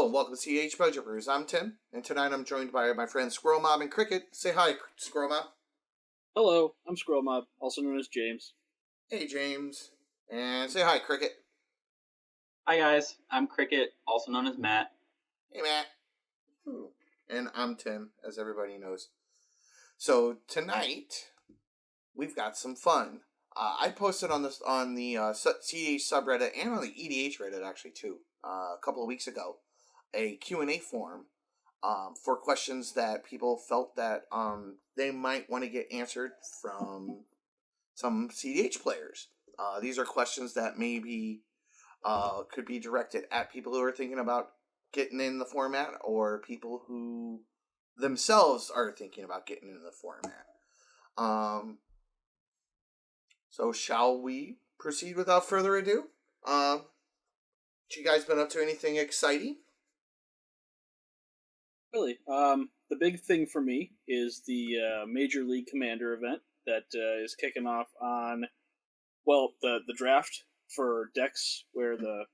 Hello and welcome to cEDH Budget Brews. I'm Tim, and tonight I'm joined by my friends Squirrelmob and Cricket. Say hi, Squirrelmob. Hello, I'm Squirrelmob, also known as James. Hey, James. And say hi, Cricket. Hi guys, I'm Cricket, also known as Matt. Hey, Matt. And I'm Tim, as everybody knows. So tonight we've got some fun. I posted on the cEDH subreddit and on the EDH Reddit actually too a couple of weeks ago a Q&A form for questions that people felt that they might want to get answered from some cEDH players. These are questions that maybe could be directed at people who are thinking about getting in the format or people who themselves are thinking about getting in the format. So shall we proceed without further ado? You guys been up to anything exciting? Really, the big thing for me is the Major League Commander event that is kicking off on, the draft for decks where the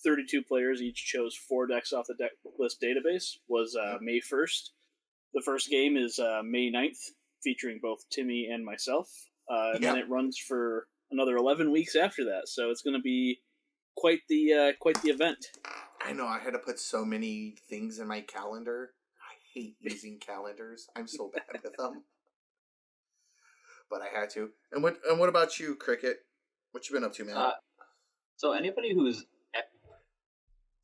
32 players each chose 4 decks off the deck list database was May 1st. The first game is May 9th, featuring both Timmy and myself. And then it runs for another 11 weeks after that, so it's going to be quite the event. I know, I had to put so many things in my calendar. I hate using calendars. I'm so bad with them. But I had to. And what about you, Cricket? What you been up to, man? So anybody who's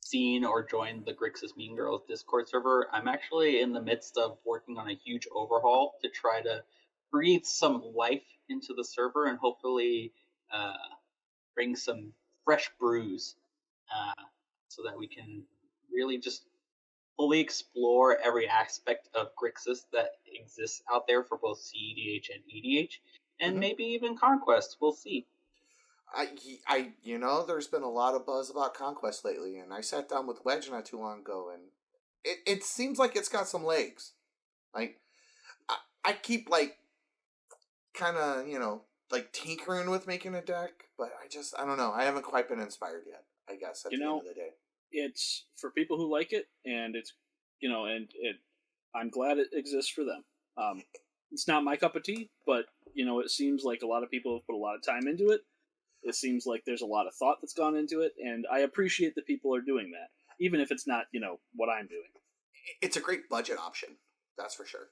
seen or joined the Grixis Mean Girls Discord server, I'm actually in the midst of working on a huge overhaul to try to breathe some life into the server and hopefully bring some fresh brews so that we can really just fully explore every aspect of Grixis that exists out there for both cEDH and EDH, and maybe even Conquest. We'll see. There's been a lot of buzz about Conquest lately, and I sat down with Wedge not too long ago, and it seems like it's got some legs. Like, I keep, kind of, tinkering with making a deck, but I don't know. I haven't quite been inspired yet, I guess, at the end of the day. It's for people who like it, and it's, I'm glad it exists for them. It's not my cup of tea, but, it seems like a lot of people have put a lot of time into it. It seems like there's a lot of thought that's gone into it, and I appreciate that people are doing that, even if it's not, what I'm doing. It's a great budget option, that's for sure.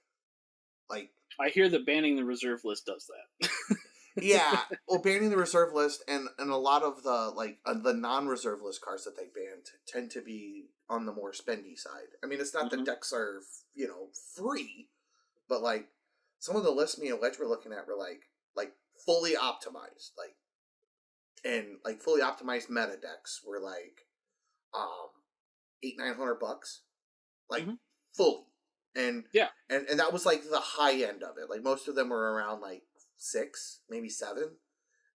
I hear that banning the reserve list does that. Yeah, well, banning the reserve list and a lot of the non-reserve list cards that they banned tend to be on the more spendy side. I mean, it's not that decks are, free, but, some of the lists me and Wedge were looking at were, fully optimized, and, fully optimized meta decks were, $800-900, fully. And yeah, and that was the high end of it. Most of them were around 6, maybe 7.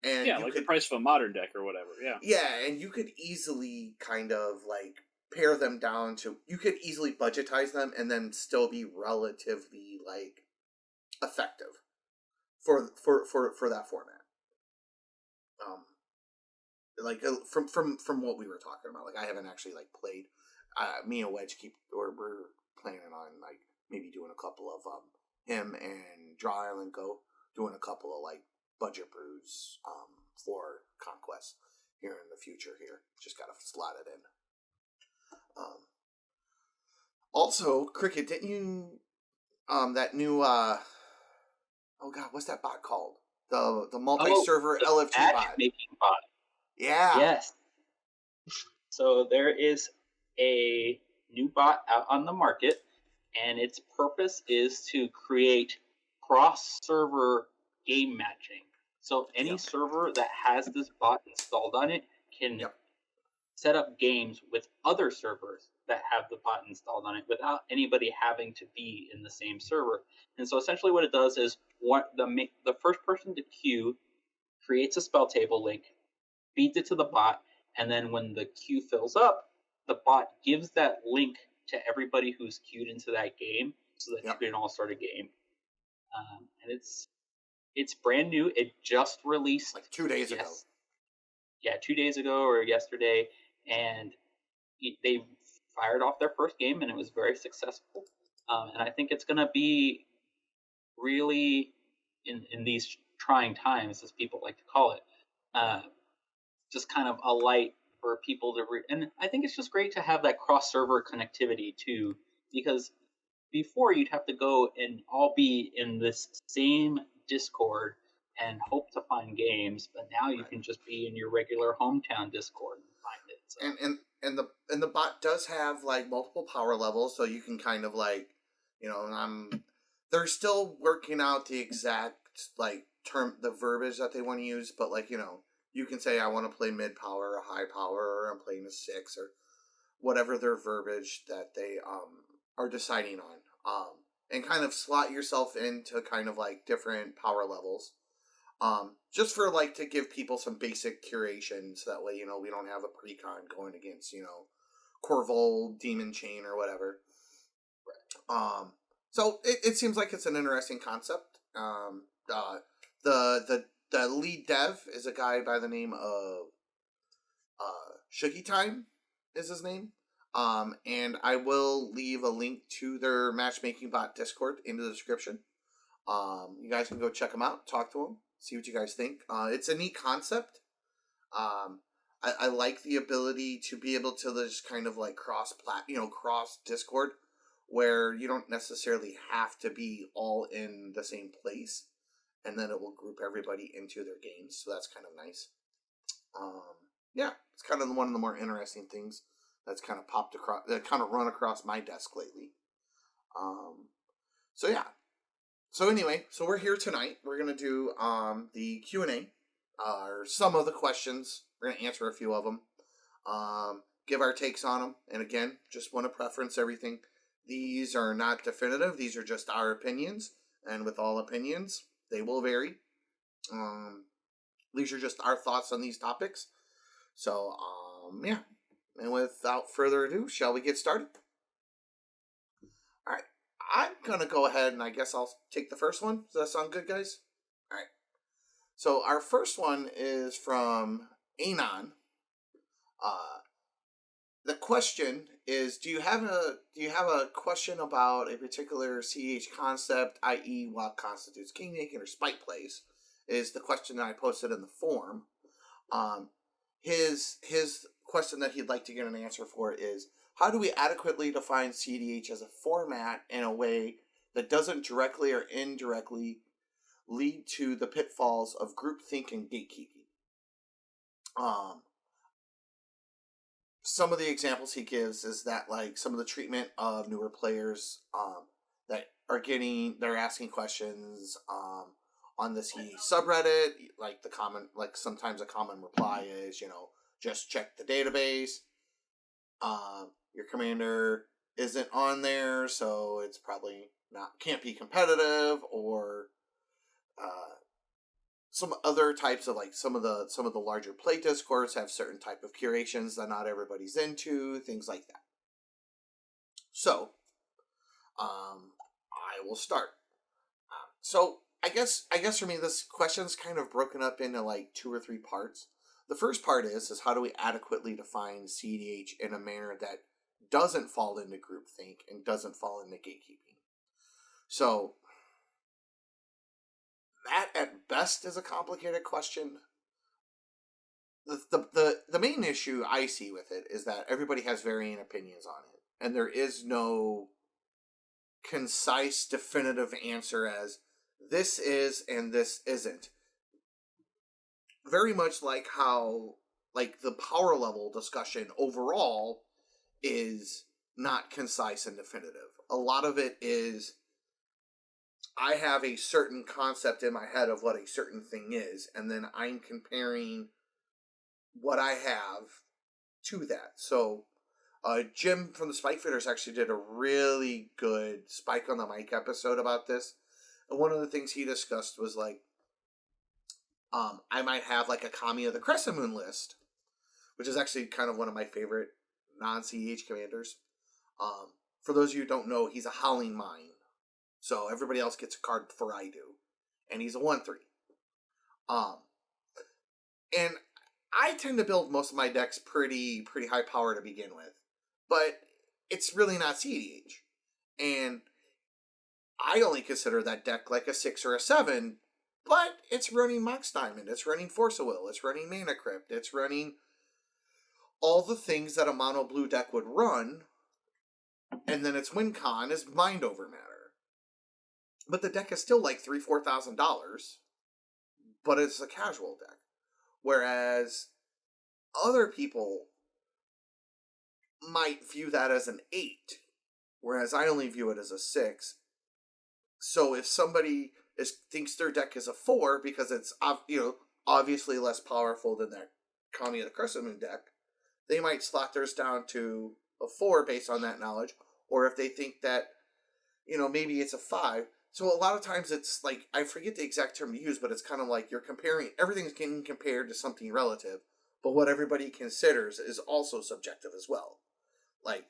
And yeah, the price of a modern deck or whatever. Yeah, yeah, and you could easily kind of pare them down to. You could easily budgetize them and then still be relatively effective for that format. From what we were talking about, I haven't actually played. Me and Wedge we're planning on maybe doing a couple of him and Draw Island Go doing a couple of budget brews for Conquest here in the future. Here, just gotta slot it in. Also, Cricket, didn't you that new oh god, what's that bot called? The multi-server LFG bot. Matchmaking bot. Yeah. Yes. So there is a new bot out on the market, and its purpose is to create cross-server game matching. So any server that has this bot installed on it can set up games with other servers that have the bot installed on it without anybody having to be in the same server. And so essentially what it does is the first person to queue creates a spell table link, feeds it to the bot, and then when the queue fills up, the bot gives that link to everybody who's queued into that game so that you can all start a game. And it's brand new. It just released 2 days ago. Yeah, 2 days ago or yesterday, and they fired off their first game, and it was very successful. And I think it's going to be really, in these trying times, as people like to call it, just kind of a light for people to and I think it's just great to have that cross-server connectivity too, because before you'd have to go and all be in this same Discord and hope to find games, but now you can just be in your regular hometown Discord and find it. So. And the bot does have like multiple power levels, so you can kind of like, they're still working out the exact like the verbiage that they want to use, but like, you can say I want to play mid power or high power, or I'm playing a 6, or whatever their verbiage that they are deciding on, and kind of slot yourself into kind of like different power levels, just for like to give people some basic curation, so that way we don't have a precon going against Corvol, Demon Chain, or whatever. So it seems like it's an interesting concept. The lead dev is a guy by the name of Shuggy Time is his name. And I will leave a link to their matchmaking bot Discord in the description. You guys can go check them out, talk to them, see what you guys think. It's a neat concept. I like the ability to be able to just kind of like cross Discord, where you don't necessarily have to be all in the same place, and then it will group everybody into their games. So that's kind of nice. Yeah, it's kind of one of the more interesting things that's kind of popped across, that kind of run across my desk lately. So yeah. So anyway, so we're here tonight. We're gonna do the Q&A, or some of the questions. We're gonna answer a few of them, give our takes on them, and again, just want to preference everything. These are not definitive. These are just our opinions, and with all opinions, they will vary. These are just our thoughts on these topics. So, yeah. And without further ado, shall we get started? All right. I'm going to go ahead and I guess I'll take the first one. Does that sound good, guys? All right. So, our first one is from Anon. The question is, do you have a question about a particular cEDH concept, i.e. what constitutes kingmaking or spite plays? Is the question that I posted in the forum. His question that he'd like to get an answer for is, how do we adequately define cEDH as a format in a way that doesn't directly or indirectly lead to the pitfalls of groupthink and gatekeeping? Some of the examples he gives is that like some of the treatment of newer players that they're asking questions on the CEDH subreddit, like sometimes a common reply is, just check the database. Your commander isn't on there, so it's probably can't be competitive, or some other types of like some of the larger play discords have certain type of curations that not everybody's into, things like that. So, I will start. So I guess for me, this question's kind of broken up into like 2 or 3 parts. The first part is how do we adequately define cEDH in a manner that doesn't fall into groupthink and doesn't fall into gatekeeping? So that at best is a complicated question. The main issue I see with it is that everybody has varying opinions on it, and there is no concise, definitive answer as this is and this isn't. Very much like how like the power level discussion overall is not concise and definitive. A lot of it is, I have a certain concept in my head of what a certain thing is, and then I'm comparing what I have to that. So, Jim from the Spike Fitters actually did a really good Spike on the Mic episode about this. And one of the things he discussed was like, I might have like a Kami of the Crescent Moon list, which is actually kind of one of my favorite non-cEDH commanders. For those of you who don't know, he's a Howling Mine. So everybody else gets a card before I do. And he's a 1/3. And I tend to build most of my decks pretty high power to begin with. But it's really not cEDH. And I only consider that deck like a 6 or a 7, but it's running Mox Diamond, it's running Force of Will, it's running Mana Crypt, it's running all the things that a mono blue deck would run, and then its win con is Mind Over Matter. But the deck is still like $3,000-$4,000, but it's a casual deck. Whereas other people might view that as an 8, whereas I only view it as a 6. So if somebody thinks their deck is a 4 because it's obviously less powerful than that Kami of the Crescent Moon deck, they might slot theirs down to a 4 based on that knowledge. Or if they think that, maybe it's a 5. So a lot of times it's like, I forget the exact term to use, but it's kind of like you're comparing, everything's getting compared to something relative, but what everybody considers is also subjective as well. Like,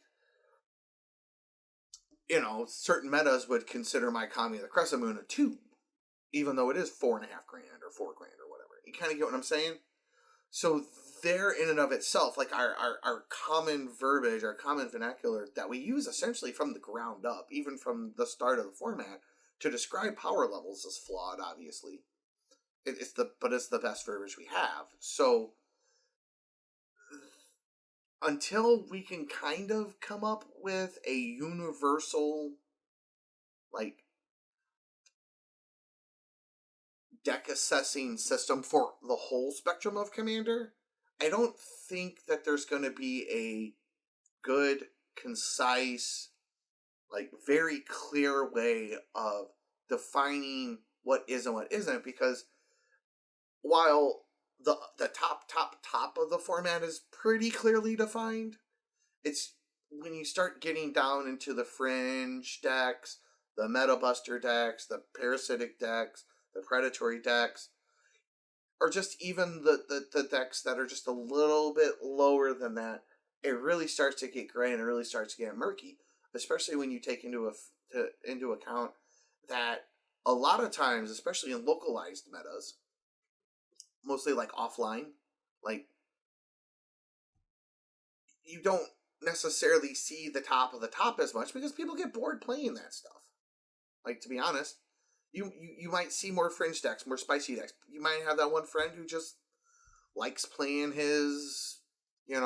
certain metas would consider my Kami of the Crescent Moon a 2, even though it is $4.5 grand or $4 grand or whatever. You kind of get what I'm saying? So there in and of itself, like our common verbiage, our common vernacular that we use essentially from the ground up, even from the start of the format, to describe power levels is flawed, obviously. But it's the best verbiage we have. So until we can kind of come up with a universal, like, deck assessing system for the whole spectrum of Commander, I don't think that there's going to be a good, concise, like, very clear way of defining what is and what isn't, because while the top of the format is pretty clearly defined, it's when you start getting down into the fringe decks, the Meta Buster decks, the parasitic decks, the predatory decks, or just even the decks that are just a little bit lower than that, it really starts to get gray and it really starts to get murky, especially when you take into account that a lot of times, especially in localized metas, mostly like offline, like, you don't necessarily see the top of the top as much because people get bored playing that stuff. Like, to be honest, you might see more fringe decks, more spicy decks. You might have that one friend who just likes playing his, I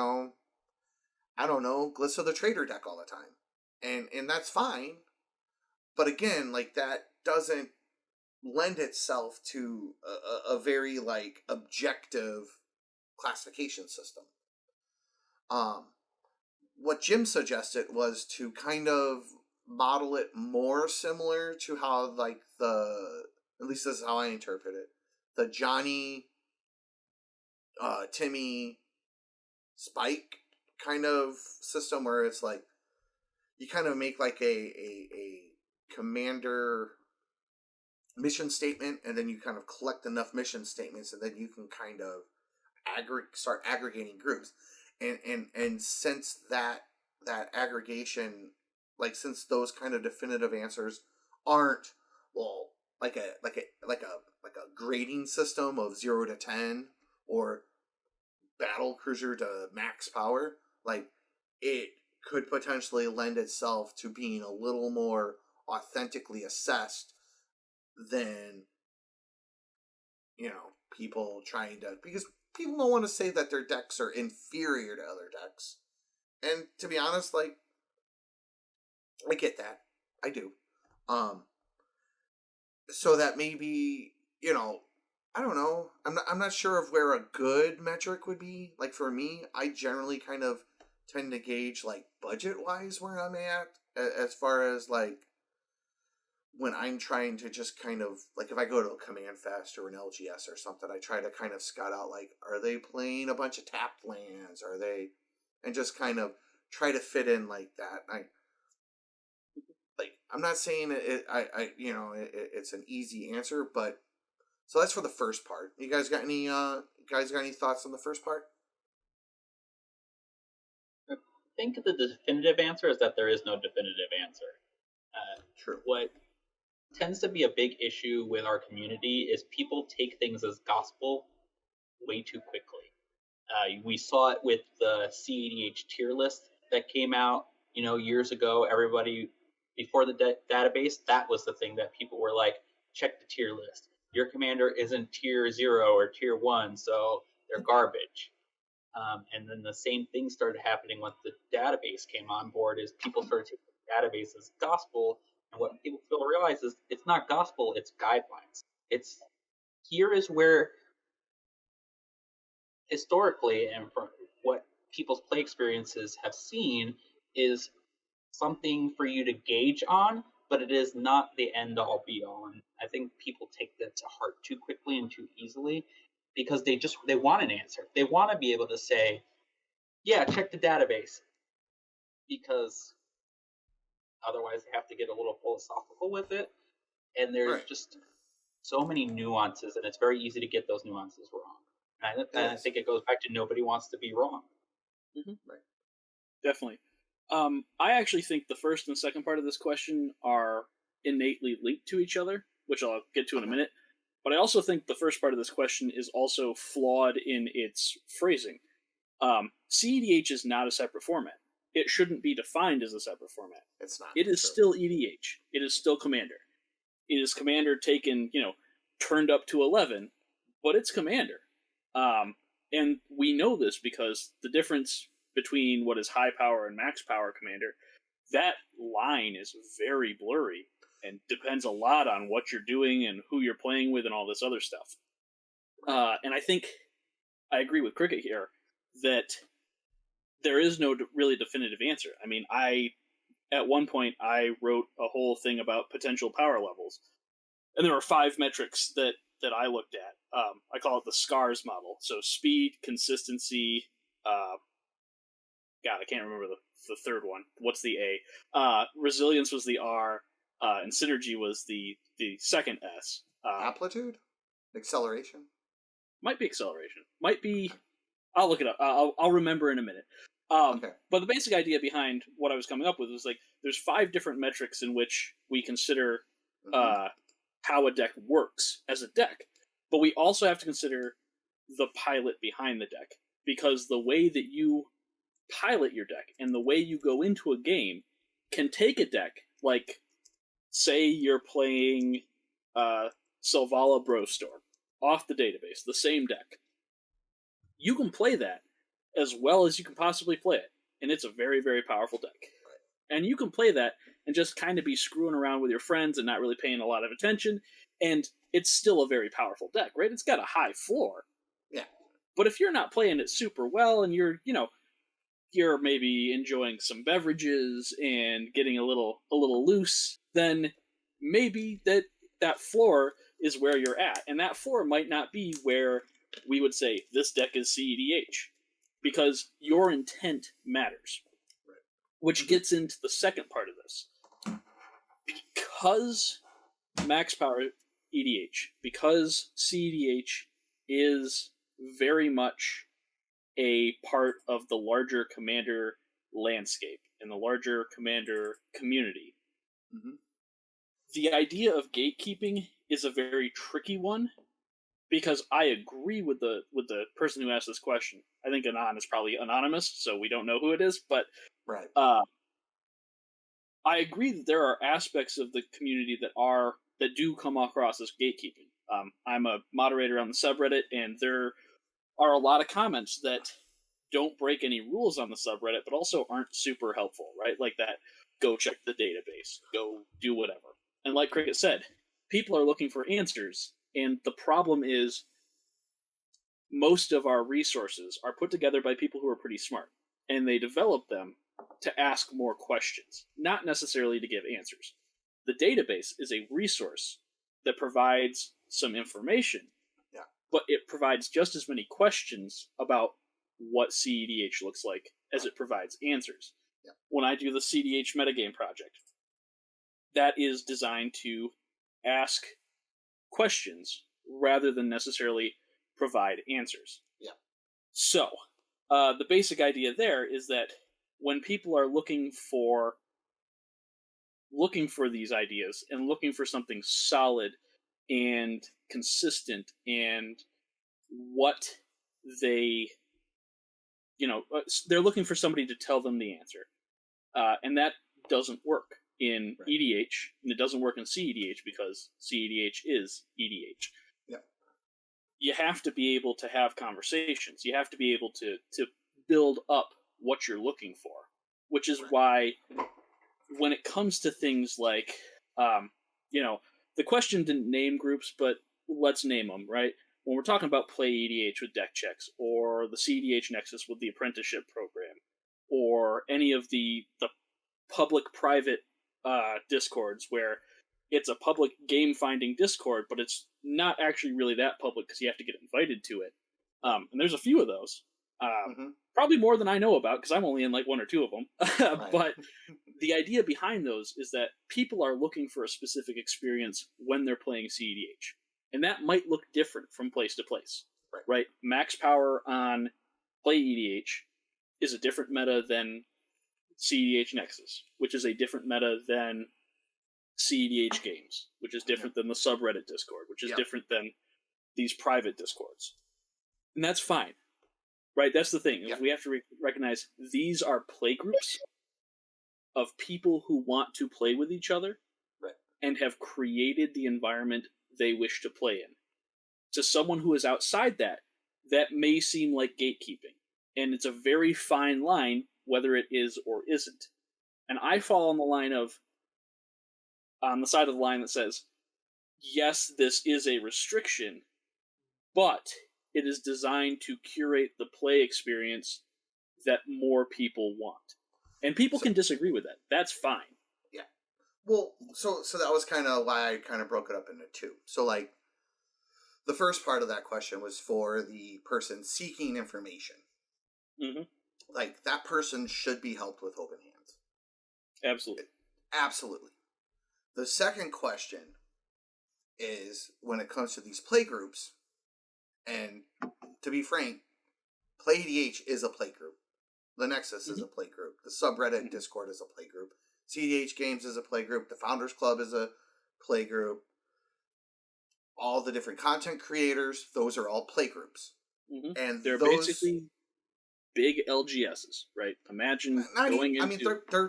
don't know, Gliss of the Trader deck all the time. And that's fine. But again, like, that doesn't lend itself to a very, like, objective classification system. What Jim suggested was to kind of model it more similar to how, like, at least this is how I interpret it, the Johnny, Timmy, Spike kind of system, where it's like you kind of make like a commander mission statement, and then you kind of collect enough mission statements, and then you can kind of start aggregating groups. And since that aggregation, like, since those kind of definitive answers aren't, well, like a grading system of 0 to 10 or battle cruiser to max power, like, it could potentially lend itself to being a little more authentically assessed than, people trying to, because people don't want to say that their decks are inferior to other decks. And to be honest, like, I get that. I do. So that maybe, I don't know. I'm not sure of where a good metric would be. Like, for me, I generally kind of tend to gauge, like, budget-wise where I'm at, as far as, like, when I'm trying to just kind of, like, if I go to a Command Fest or an LGS or something, I try to kind of scout out, like, are they playing a bunch of tapped lands? Are they, and just kind of try to fit in like that. I'm not saying it's an easy answer, but so that's for the first part. You guys got any thoughts on the first part? I think the definitive answer is that there is no definitive answer. True. What tends to be a big issue with our community is people take things as gospel way too quickly. We saw it with the cEDH tier list that came out years ago, everybody before the database, that was the thing that people were like, check the tier list. Your commander isn't tier 0 or tier 1, so they're garbage. And then the same thing started happening once the database came on board. Is people started taking the database as gospel, and what people realize is it's not gospel; it's guidelines. It's here is where historically and from what people's play experiences have seen is something for you to gauge on, but it is not the end all be all. And I think people take that to heart too quickly and too easily because they want an answer. They want to be able to say, yeah, check the database, because otherwise they have to get a little philosophical with it. And there's just so many nuances, and it's very easy to get those nuances wrong. And I think it goes back to nobody wants to be wrong. Mm-hmm. Right. Definitely. I actually think the first and second part of this question are innately linked to each other, which I'll get to in a minute. But I also think the first part of this question is also flawed in its phrasing. cEDH is not a separate format. It shouldn't be defined as a separate format. It's not. It is still EDH. It is still Commander. It is Commander taken, turned up to 11, but it's Commander. And we know this because the difference between what is high power and max power Commander, that line is very blurry and depends a lot on what you're doing and who you're playing with and all this other stuff. And I think I agree with Cricket here that there is no really definitive answer. I mean, at one point I wrote a whole thing about potential power levels, and there are 5 metrics that I looked at. I call it the SCARS model. So speed, consistency, God, I can't remember the third one. What's the A? Resilience was the R, and synergy was the second S. Amplitude? Acceleration? Might be acceleration. Might be... I'll look it up. I'll remember in a minute. Okay. But the basic idea behind what I was coming up with was there's 5 different metrics in which we consider how a deck works as a deck. But we also have to consider the pilot behind the deck, because the way that you pilot your deck and the way you go into a game can take a deck like, say you're playing Selvala Brostorm off the database, the same deck. You can play that as well as you can possibly play it, and it's a very, very powerful deck. Right. And you can play that and just kind of be screwing around with your friends and not really paying a lot of attention, and it's still a very powerful deck, right? It's got a high floor. Yeah. But if you're not playing it super well and you're maybe enjoying some beverages and getting a little loose, then maybe that floor is where you're at. And that floor might not be where we would say this deck is cEDH, because your intent matters. Right. Which gets into the second part of this. Because max power EDH, because cEDH is very much a part of the larger Commander landscape and the larger Commander community. Mm-hmm. The idea of gatekeeping is a very tricky one, because I agree with the person who asked this question. I think Anon is probably anonymous, so we don't know who it is, but right. I agree that there are aspects of the community that do come across as gatekeeping. I'm a moderator on the subreddit, and there are a lot of comments that don't break any rules on the subreddit, but also aren't super helpful, right? Like that, go check the database, go do whatever. And like Cricket said, people are looking for answers, and the problem is most of our resources are put together by people who are pretty smart, and they develop them to ask more questions, not necessarily to give answers. The database is a resource that provides some information, but it provides just as many questions about what cEDH looks like as it provides answers. Yeah. When I do the cEDH metagame project, that is designed to ask questions rather than necessarily provide answers. Yeah. So, the basic idea there is that when people are looking for these ideas and looking for something solid and consistent and what they, they're looking for somebody to tell them the answer. And that doesn't work in Right. EDH, and it doesn't work in cEDH because cEDH is EDH. Yeah. You have to be able to have conversations. You have to be able to build up what you're looking for, which is Right. why when it comes to things like, the question didn't name groups, but let's name them, right? When we're talking about play EDH with deck checks, or the cEDH Nexus with the apprenticeship program, or any of the public-private discords where it's a public game-finding discord, but it's not actually really that public because you have to get invited to it. And there's a few of those. Probably more than I know about because I'm only in like one or two of them. Right. But the idea behind those is that people are looking for a specific experience when they're playing cEDH. And that might look different from place to place. Right? Max power on play EDH is a different meta than cEDH Nexus, which is a different meta than cEDH games, which is different than the subreddit Discord, which is different than these private Discords. And that's fine. Right? That's the thing. We have to recognize these are play groups of people who want to play with each other and have created the environment they wish to play in. To someone who is outside that, that may seem like gatekeeping. And it's a very fine line whether it is or isn't. And I fall on the side of the line that says, yes, this is a restriction, but it is designed to curate the play experience that more people want. And people can disagree with that. That's fine. Yeah. Well, so that was kind of why I kind of broke it up into two. So, like, the first part of that question was for the person seeking information. Mm-hmm. Like, that person should be helped with open hands. Absolutely. Absolutely. The second question is when it comes to these play groups, and to be frank, Play EDH is a play group. The Nexus is a play group. The subreddit Discord is a play group. cEDH Games is a play group. The Founders Club is a play group. All the different content creators, those are all play groups. Mm-hmm. And they're basically big LGSs, right? Imagine going into... I mean,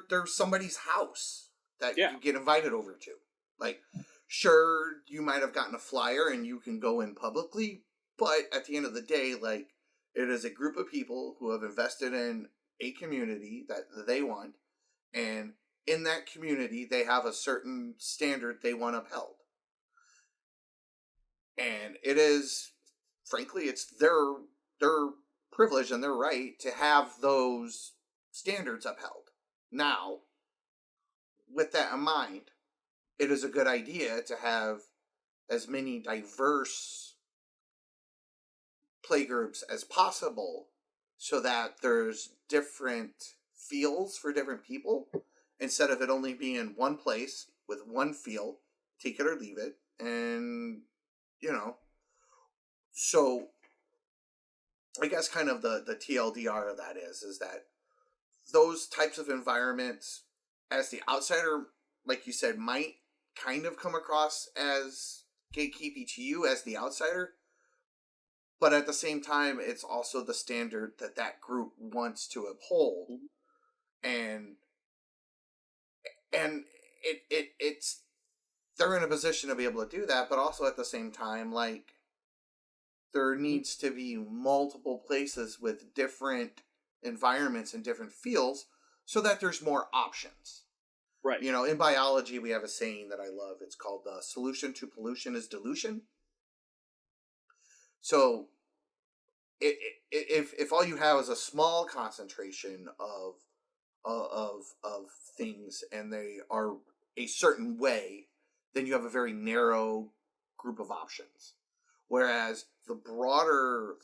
they're somebody's house that you get invited over to. Like, sure, you might have gotten a flyer and you can go in publicly, but at the end of the day, like, it is a group of people who have invested in a community that they want, and in that community, they have a certain standard they want upheld. And it is, frankly, it's their privilege and their right to have those standards upheld. Now, with that in mind, it is a good idea to have as many diverse playgroups as possible so that there's different feels for different people instead of it only being one place with one feel, take it or leave it. And, so I guess kind of the TLDR of that is that those types of environments, as the outsider, like you said, might kind of come across as gatekeeping to you as the outsider, but at the same time, it's also the standard that group wants to uphold, and it's they're in a position to be able to do that, but also at the same time, like, there needs to be multiple places with different environments and different feels so that there's more options. Right. In biology, we have a saying that I love. It's called solution to pollution is dilution. So if all you have is a small concentration of things and they are a certain way, then you have a very narrow group of options. Whereas the broader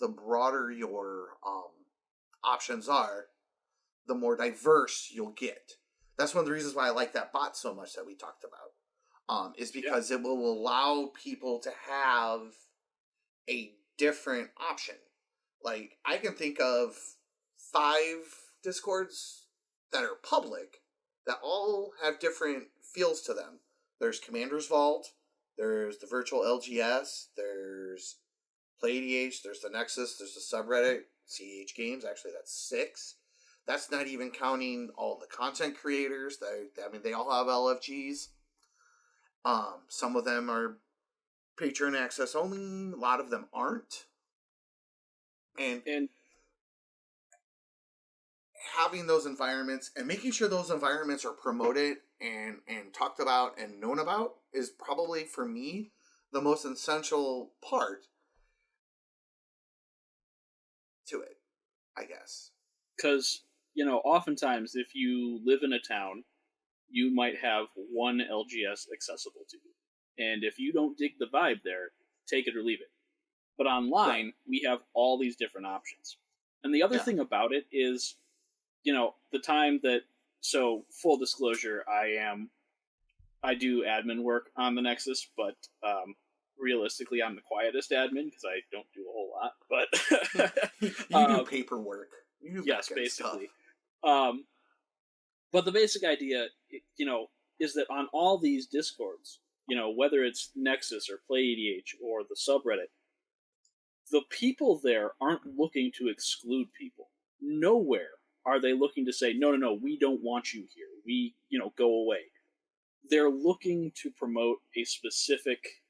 your options are, the more diverse you'll get. That's one of the reasons why I like that bot so much that we talked about. Is because it will allow people to have a different option. Like, I can think of 5 Discords that are public that all have different feels to them. There's Commander's Vault, there's the virtual LGS, there's Play EDH, there's the Nexus, there's the subreddit, cEDH Games, actually that's 6. That's not even counting all the content creators. They all have LFGs. Some of them are Patreon access only. A lot of them aren't. And having those environments and making sure those environments are promoted and talked about and known about is probably, for me, the most essential part to it, I guess. Because, oftentimes if you live in a town, you might have one LGS accessible to you. And if you don't dig the vibe there, take it or leave it. But online, we have all these different options. And the other thing about it is, the time that, so full disclosure, I do admin work on the Nexus, but realistically, I'm the quietest admin because I don't do a whole lot. But you do paperwork. You do yes, basically. But the basic idea, is that on all these Discords, whether it's Nexus or cEDH or the subreddit, the people there aren't looking to exclude people. Nowhere are they looking to say, no, we don't want you here. We, go away. They're looking to promote a specific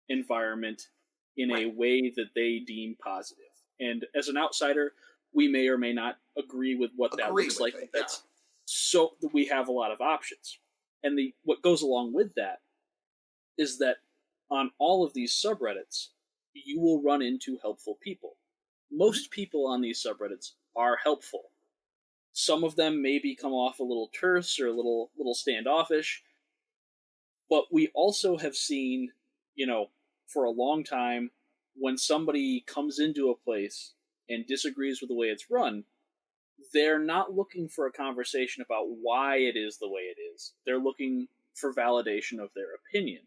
environment in a way that they deem positive. And as an outsider, we may or may not agree with what that looks like. But that's so that we have a lot of options. And what goes along with that is that on all of these subreddits, you will run into helpful people. Most people on these subreddits are helpful. Some of them maybe come off a little terse or a little standoffish, but we also have seen, for a long time, when somebody comes into a place and disagrees with the way it's run, they're not looking for a conversation about why it is the way it is. They're looking for validation of their opinion.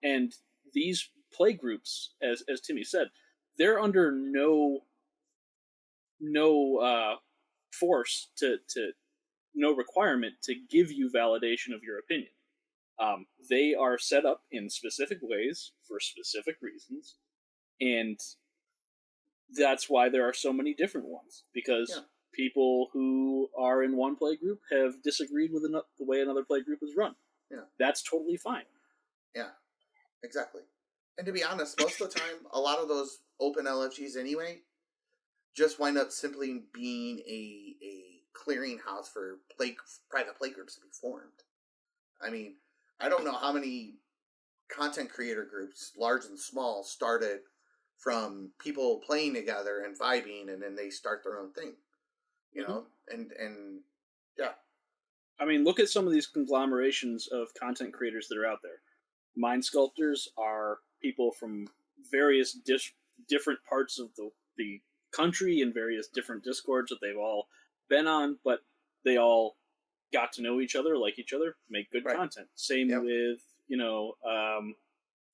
And these play groups, as Timmy said, they're under no force to no requirement to give you validation of your opinion. They are set up in specific ways for specific reasons, and that's why there are so many different ones, because people who are in one play group have disagreed with the way another play group is run. Yeah. That's totally fine. Yeah, exactly. And to be honest, most of the time, a lot of those open LFGs anyway just wind up simply being a clearinghouse for private play groups to be formed. I mean, I don't know how many content creator groups, large and small, started from people playing together and vibing, and then they start their own thing. You know, and yeah. I mean, look at some of these conglomerations of content creators that are out there. Mind Sculptors are people from various different parts of the country and various different Discords that they've all been on, but they all got to know each other, like each other, make good content. Same with,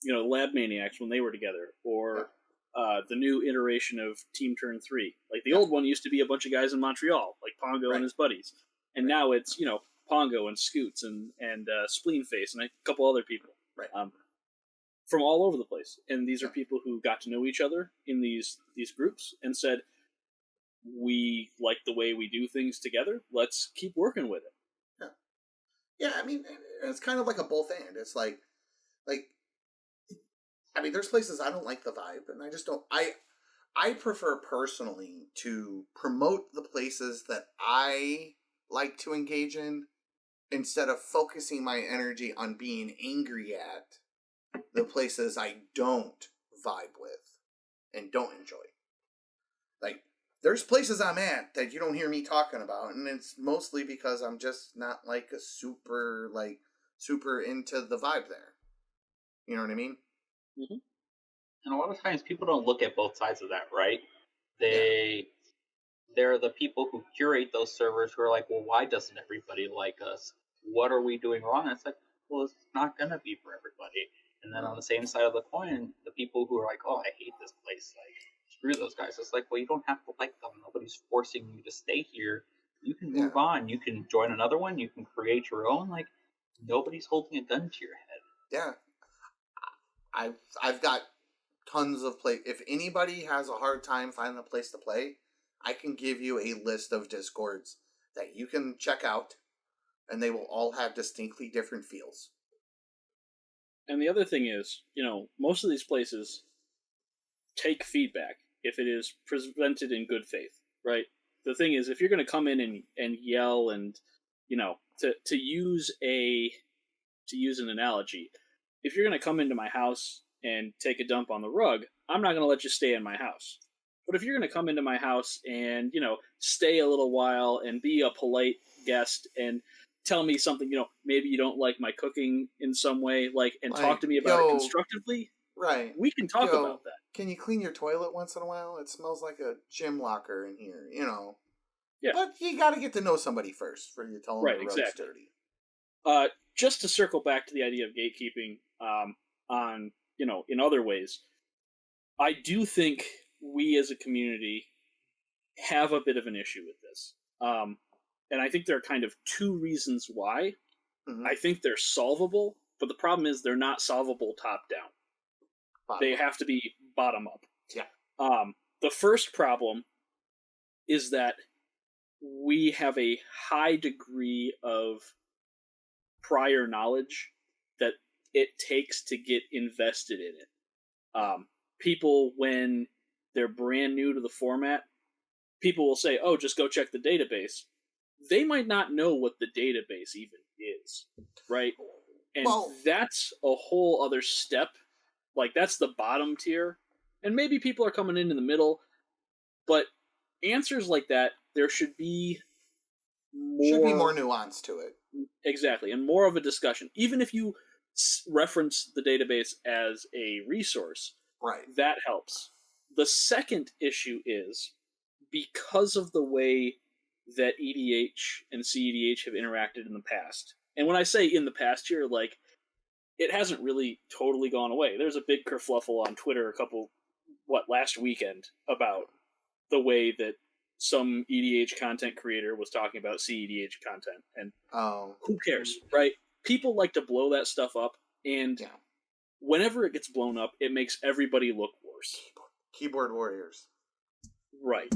Lab Maniacs when they were together, or the new iteration of Team Turn 3. Like, the old one used to be a bunch of guys in Montreal, like Pongo and his buddies. And now it's, Pongo and Scoots and Spleenface and a couple other people. From all over the place. And these are people who got to know each other in these groups and said, we like the way we do things together. Let's keep working with it. Yeah, I mean, it's kind of like a both and. It's like, I mean, there's places I don't like the vibe, and I just don't. I prefer personally to promote the places that I like to engage in instead of focusing my energy on being angry at the places I don't vibe with and don't enjoy. Like, there's places I'm at that you don't hear me talking about, and it's mostly because I'm just not super into the vibe there. You know what I mean? Mm-hmm. And a lot of times people don't look at both sides of that, right? They're the people who curate those servers who are like, well, why doesn't everybody like us? What are we doing wrong? And it's like, well, it's not going to be for everybody. And then on the same side of the coin, the people who are like, oh, I hate this place, like, screw those guys. It's like, well, you don't have to like them. Nobody's forcing you to stay here. You can move on. You can join another one. You can create your own. Like, nobody's holding a gun to your head. Yeah. I've got tons of play. If anybody has a hard time finding a place to play, I can give you a list of Discords that you can check out, and they will all have distinctly different feels. And the other thing is, most of these places take feedback if it is presented in good faith, right? The thing is, if you're going to come in and yell and, to use an analogy, if you're going to come into my house and take a dump on the rug, I'm not going to let you stay in my house. But if you're going to come into my house and, stay a little while and be a polite guest and tell me something, maybe you don't like my cooking in some way, and talk to me about it constructively, right? We can talk about that. Can you clean your toilet once in a while? It smells like a gym locker in here, Yeah. But you got to get to know somebody first for you to tell them the rug's dirty. Just to circle back to the idea of gatekeeping, on in other ways, I do think we as a community have a bit of an issue with this, and I think there are kind of two reasons why. Mm-hmm. I think they're solvable, but the problem is they're not solvable top down. They have to be bottom up. Yeah. The first problem is that we have a high degree of prior knowledge that it takes to get invested in it. People, when they're brand new to the format, people will say, "Oh, just go check the database." They might not know what the database even is, right? And that's a whole other step. That's the bottom tier. And maybe people are coming in the middle, but answers like that, there should be more nuance to it. Exactly, and more of a discussion. Even if you reference the database as a resource, right, that helps. The second issue is, because of the way that EDH and cEDH have interacted in the past, and when I say in the past here, it hasn't really totally gone away. There's a big kerfluffle on Twitter last weekend about the way that some EDH content creator was talking about cEDH content, and who cares, right? People like to blow that stuff up, and whenever it gets blown up, it makes everybody look worse. Keyboard warriors. Right.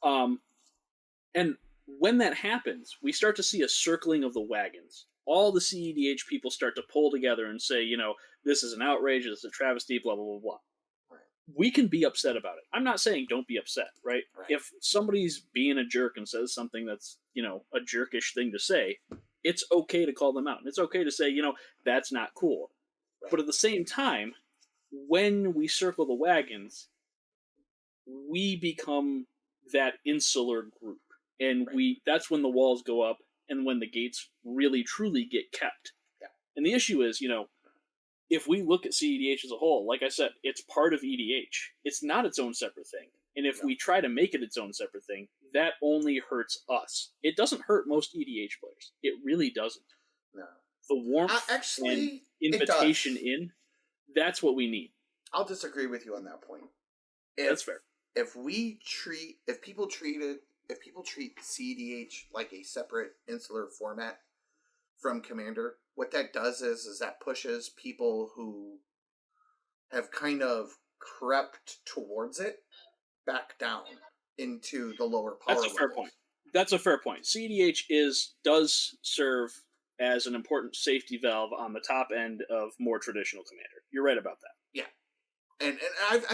And when that happens, we start to see a circling of the wagons. All the cEDH people start to pull together and say, this is an outrage, this is a travesty, blah, blah, blah, blah. Right. We can be upset about it. I'm not saying don't be upset, right? If somebody's being a jerk and says something that's, a jerkish thing to say, it's okay to call them out. And it's okay to say, that's not cool. Right. But at the same time, when we circle the wagons, we become that insular group. And that's when the walls go up and when the gates really, truly get kept. Yeah. And the issue is, if we look at cEDH as a whole, like I said, it's part of EDH. It's not its own separate thing. And if we try to make it its own separate thing, that only hurts us. It doesn't hurt most EDH players. It really doesn't. No. The warmth and invitation in, that's what we need. I'll disagree with you on that point. That's fair. If people treat cEDH like a separate insular format from Commander, what that does is that pushes people who have kind of crept towards it back down into the lower power levels. That's a fair point. That's a fair point. cEDH does serve as an important safety valve on the top end of more traditional Commander. You're right about that. Yeah, and I've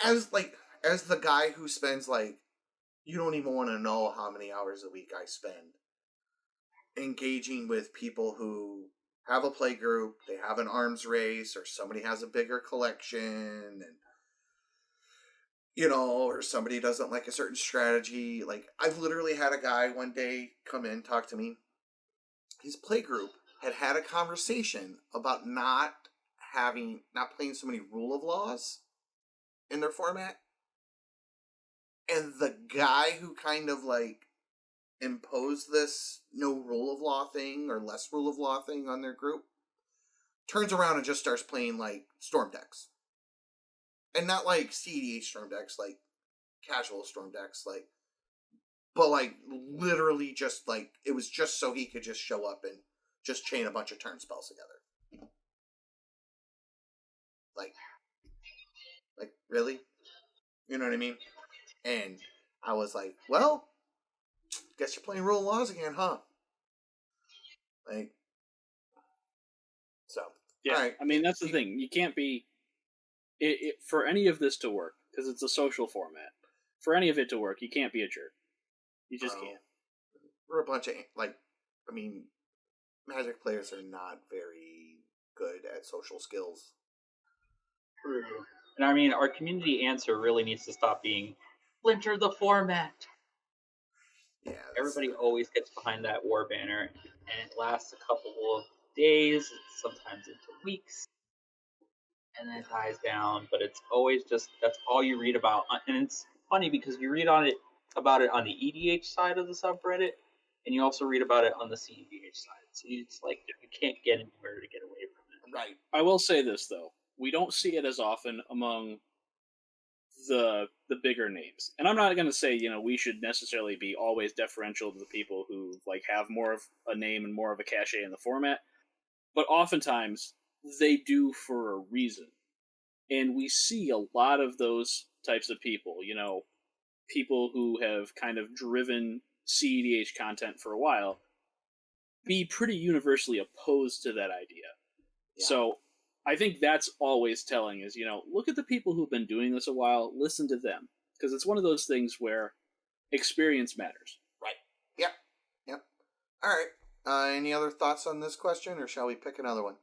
as the guy who spends you don't even want to know how many hours a week I spend engaging with people who have a play group, they have an arms race, or somebody has a bigger collection, and or somebody doesn't like a certain strategy. I've literally had a guy one day come in, talk to me. His play group had a conversation about not playing so many rule of laws in their format. And the guy who kind of imposed this no rule of law thing or less rule of law thing on their group turns around and just starts playing storm decks. And not cEDH storm decks, casual storm decks, but literally just it was just so he could just show up and just chain a bunch of turn spells together. Really? You know what I mean? And I was like, well, guess you're playing Rule of Laws again, huh? Like, so. Yeah, all right. I mean, that's the thing. You can't be... for any of this to work, because it's a social format, for any of it to work, you can't be a jerk. You just can't. We're a bunch of, Magic players are not very good at social skills. True. And I mean, our community answer really needs to stop being splinter the format. Yeah. Everybody always gets behind that war banner, and it lasts a couple of days, sometimes into weeks, and then it dies down. But it's always just that's all you read about, and it's funny because you read about it on the EDH side of the subreddit, and you also read about it on the cEDH side. So it's like you can't get anywhere to get away from it. Right. I will say this though: we don't see it as often among the bigger names, and I'm not going to say we should necessarily be always deferential to the people who like have more of a name and more of a cachet in the format, but oftentimes they do for a reason, and we see a lot of those types of people. People who have kind of driven cEDH content for a while be pretty universally opposed to that idea. Yeah. So I think that's always telling is, look at the people who've been doing this a while, listen to them. Because it's one of those things where experience matters. Right. Yep. All right. Any other thoughts on this question, or shall we pick another one?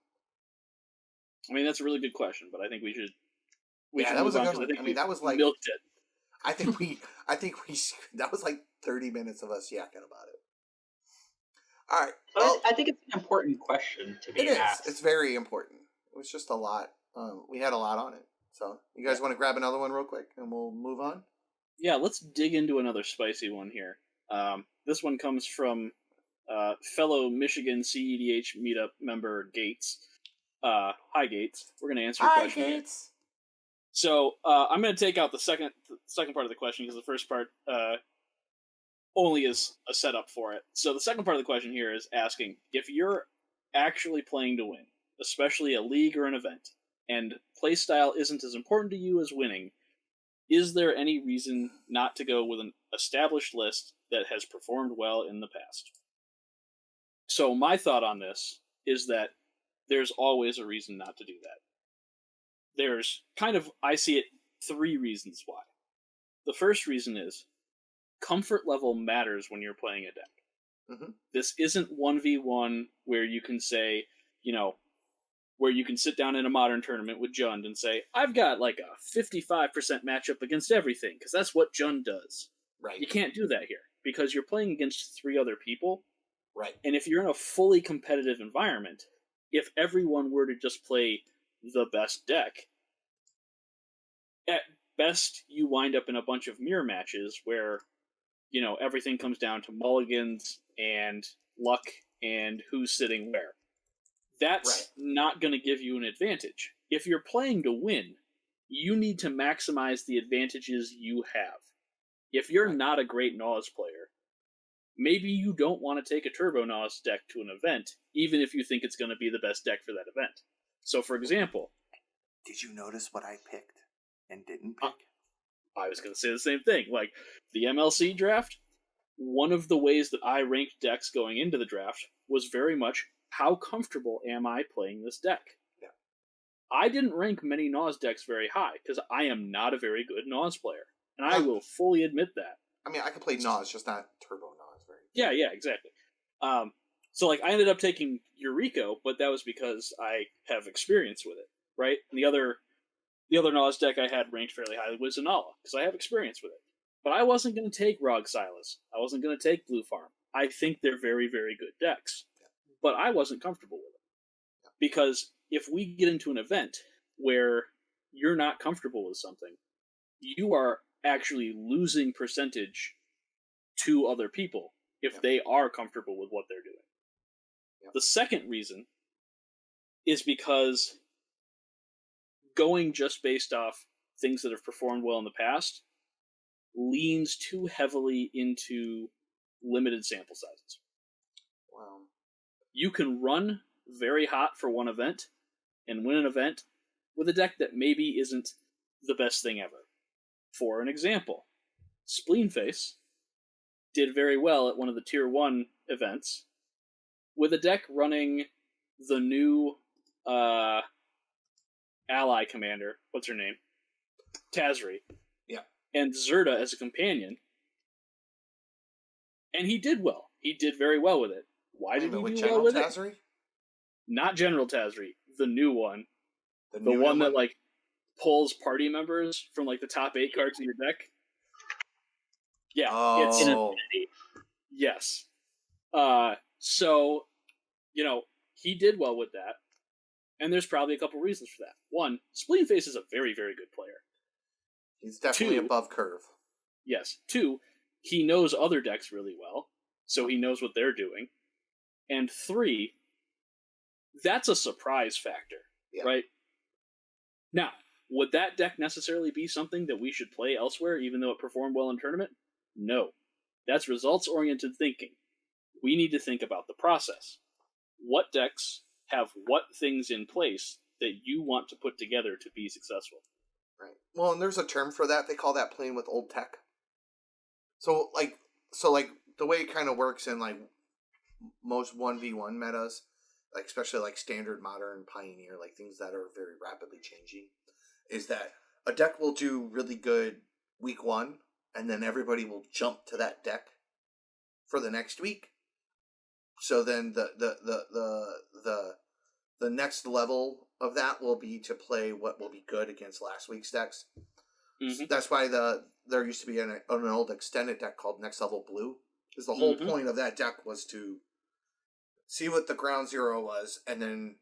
I mean, that's a really good question, but I think we should that was a good one. I mean, that was like... milked it. I think we that was like 30 minutes of us yakking about it. All right. Well, I think it's an important question to be asked. It's very important. It was just a lot. We had a lot on it. So, you guys want to grab another one real quick, and we'll move on? Yeah, let's dig into another spicy one here. This one comes from fellow Michigan cEDH meetup member Gates. Hi, Gates. We're going to answer your question. Hi, Gates. So, I'm going to take out the second part of the question, because the first part only is a setup for it. So the second part of the question here is asking, if you're actually playing to win, especially a league or an event, and playstyle isn't as important to you as winning, is there any reason not to go with an established list that has performed well in the past? So my thought on this is that there's always a reason not to do that. There's I see it 3 reasons why. The first reason is comfort level matters when you're playing a deck. Mm-hmm. This isn't 1v1 where you can say, where you can sit down in a modern tournament with Jund and say, I've got like a 55% matchup against everything, because that's what Jund does. Right. You can't do that here, because you're playing against 3 other people. Right. And if you're in a fully competitive environment, if everyone were to just play the best deck, at best you wind up in a bunch of mirror matches where everything comes down to mulligans and luck and who's sitting where. That's not going to give you an advantage. If you're playing to win, you need to maximize the advantages you have. If you're not a great Naws player, maybe you don't want to take a Turbo Naws deck to an event, even if you think it's going to be the best deck for that event. So, for example... Did you notice what I picked and didn't pick? I was going to say the same thing. Like, the MLC draft, one of the ways that I ranked decks going into the draft was very much, how comfortable am I playing this deck? Yeah. I didn't rank many Naws decks very high, because I am not a very good Naws player. And I will fully admit that. I mean, I can play Naws, just not Turbo Naws. Yeah, exactly. So, I ended up taking Eureka, but that was because I have experience with it, right? And the other Naws deck I had ranked fairly highly was Zanala, because I have experience with it. But I wasn't going to take Rog Silas. I wasn't going to take Blue Farm. I think they're very, very good decks. Yeah. But I wasn't comfortable with them. Yeah. Because if we get into an event where you're not comfortable with something, you are actually losing percentage to other people if they are comfortable with what they're doing. Yeah. The second reason is because going just based off things that have performed well in the past leans too heavily into limited sample sizes. Wow. You can run very hot for one event and win an event with a deck that maybe isn't the best thing ever. For an example, Spleenface did very well at one of the Tier 1 events with a deck running the new ally commander. What's her name? Tazri. Yeah. And Zerda as a companion. And he did well. He did very well with it. Why did he do well with Tazri? it? Not General Tazri. The new one. The new one that, like, pulls party members from, like, the top 8 cards of your deck. Yeah. It's Infinity. Yes. So, he did well with that. And there's probably a couple reasons for that. One, Spleenface is a very, very good player. He's definitely above curve. Yes. 2, he knows other decks really well, so he knows what they're doing. And 3, that's a surprise factor, right? Now, would that deck necessarily be something that we should play elsewhere, even though it performed well in tournament? No. That's results-oriented thinking. We need to think about the process. What decks have what things in place that you want to put together to be successful? Right. Well, and there's a term for that. They call that playing with old tech. So the way it kind of works in, like, most 1v1 metas, like, especially, like, standard, modern, pioneer, like, things that are very rapidly changing, is that a deck will do really good week 1, and then everybody will jump to that deck for the next week. So then the next level of that will be to play what will be good against last week's decks. Mm-hmm. That's why there used to be an old extended deck called Next Level Blue. Because the whole point of that deck was to see what the ground zero was, and then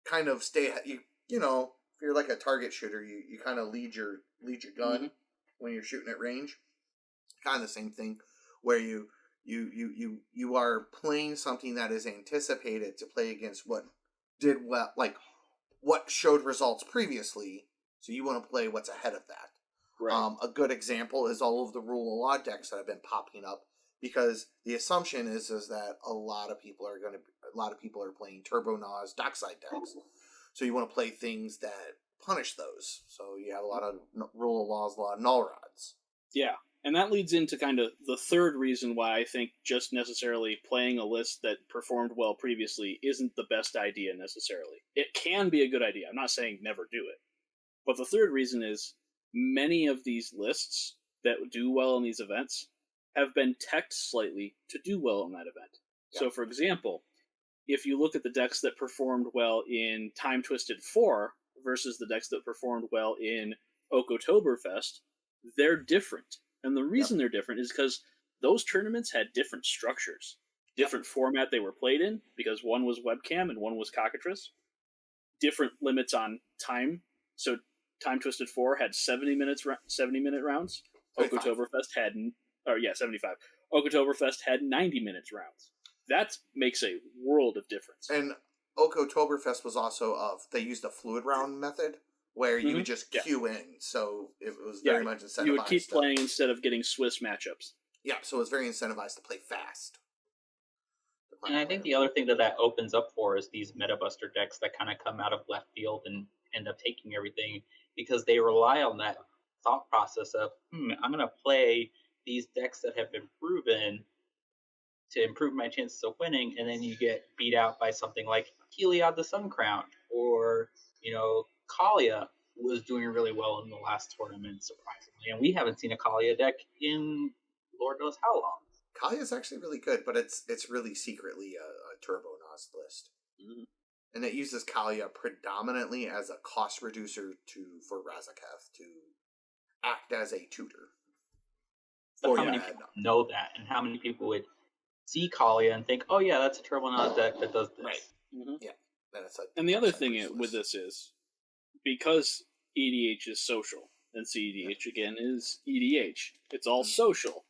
kind of stay. If you're like a target shooter, you kind of lead your gun when you're shooting at range. Kind of the same thing, where you are playing something that is anticipated to play against what did well, like what showed results previously. So you want to play what's ahead of that. Right. A good example is all of the rule of law decks that have been popping up, because the assumption is that a lot of people are playing Turbo Nas Dockside decks. So you want to play things that punish those. So you have a lot of rule of laws, a lot of null rods. Yeah. And that leads into kind of the third reason why I think just necessarily playing a list that performed well previously isn't the best idea necessarily. It can be a good idea. I'm not saying never do it. But the third reason is many of these lists that do well in these events have been teched slightly to do well in that event. Yeah. So, for example, if you look at the decks that performed well in Time Twisted 4 versus the decks that performed well in Oktoberfest, they're different. And the reason they're different is because those tournaments had different structures, different format they were played in, because one was webcam and one was cockatrice. Different limits on time. So Time Twisted 4 had 70-minute rounds. Oktoberfest had 75. Oktoberfest had 90 minutes rounds. That makes a world of difference. And Oktoberfest was also they used a fluid round method, where you would just queue in, so it was very much incentivized. You would keep playing instead of getting Swiss matchups. Yeah, so it was very incentivized to play fast. And I think the other thing that opens up for is these meta buster decks that kind of come out of left field and end up taking everything, because they rely on that thought process of, I'm going to play these decks that have been proven to improve my chances of winning, and then you get beat out by something like Heliod the Sun Crown, or, Kalia was doing really well in the last tournament, surprisingly. And we haven't seen a Kalia deck in Lord knows how long. Kalia is actually really good, but it's really secretly a Turbo Nas list. Mm-hmm. And it uses Kalia predominantly as a cost reducer for Razaketh to act as a tutor. But how many people know that, and how many people would see Kalia and think, oh yeah, that's a Turbo Nas deck that does this. Right. Mm-hmm. Yeah. And the other thing with this is, because EDH is social, and cEDH again is EDH, it's all social,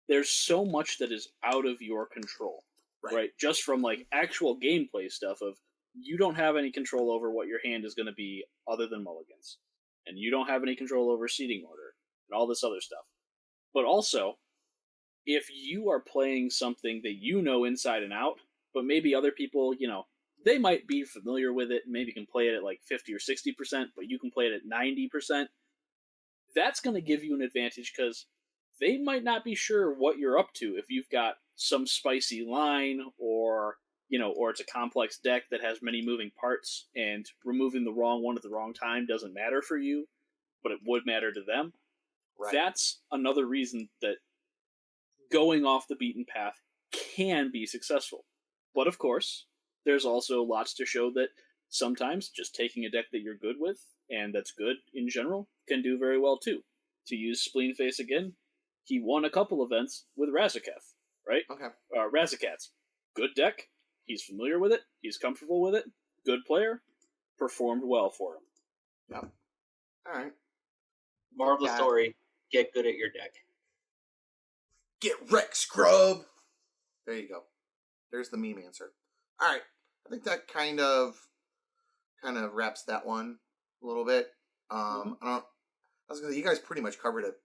there's so much that is out of your control, right? Just from like actual gameplay stuff of, you don't have any control over what your hand is going to be other than mulligans, and you don't have any control over seating order, and all this other stuff. But also, if you are playing something that you know inside and out, but maybe other people, they might be familiar with it, maybe can play it at like 50 or 60%, but you can play it at 90%. that's going to give you an advantage because they might not be sure what you're up to if you've got some spicy line or or it's a complex deck that has many moving parts and removing the wrong one at the wrong time doesn't matter for you, but it would matter to them. Right. That's another reason that going off the beaten path can be successful. But of course, there's also lots to show that sometimes just taking a deck that you're good with, and that's good in general, can do very well too. To use Spleenface again, he won a couple events with Razaketh, right? Okay. Razakats. Good deck. He's familiar with it. He's comfortable with it. Good player. Performed well for him. Yep. All right. Moral of the story, get good at your deck. Get wrecked, scrub! There you go. There's the meme answer. All right. I think that kind of wraps that one a little bit. I was gonna say, you guys pretty much covered it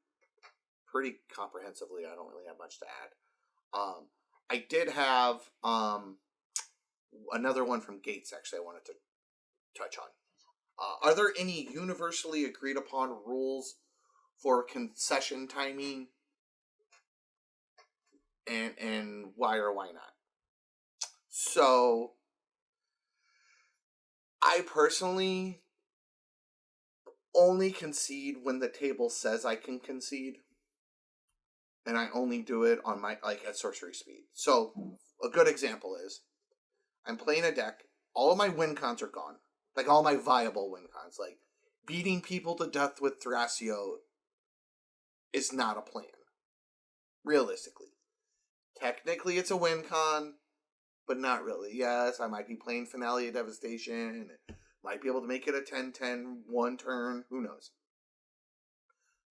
pretty comprehensively. I don't really have much to add. I did have another one from Gates, actually, I wanted to touch on. Are there any universally agreed upon rules for concession timing? And why or why not? So, I personally only concede when the table says I can concede. And I only do it on my, at sorcery speed. So, a good example is, I'm playing a deck, all of my win cons are gone. Like, all my viable win cons. Like, beating people to death with Thrasio is not a plan. Realistically. Technically, it's a win con, but not really. Yes, I might be playing Finale of Devastation, might be able to make it a 10-10 one turn, who knows.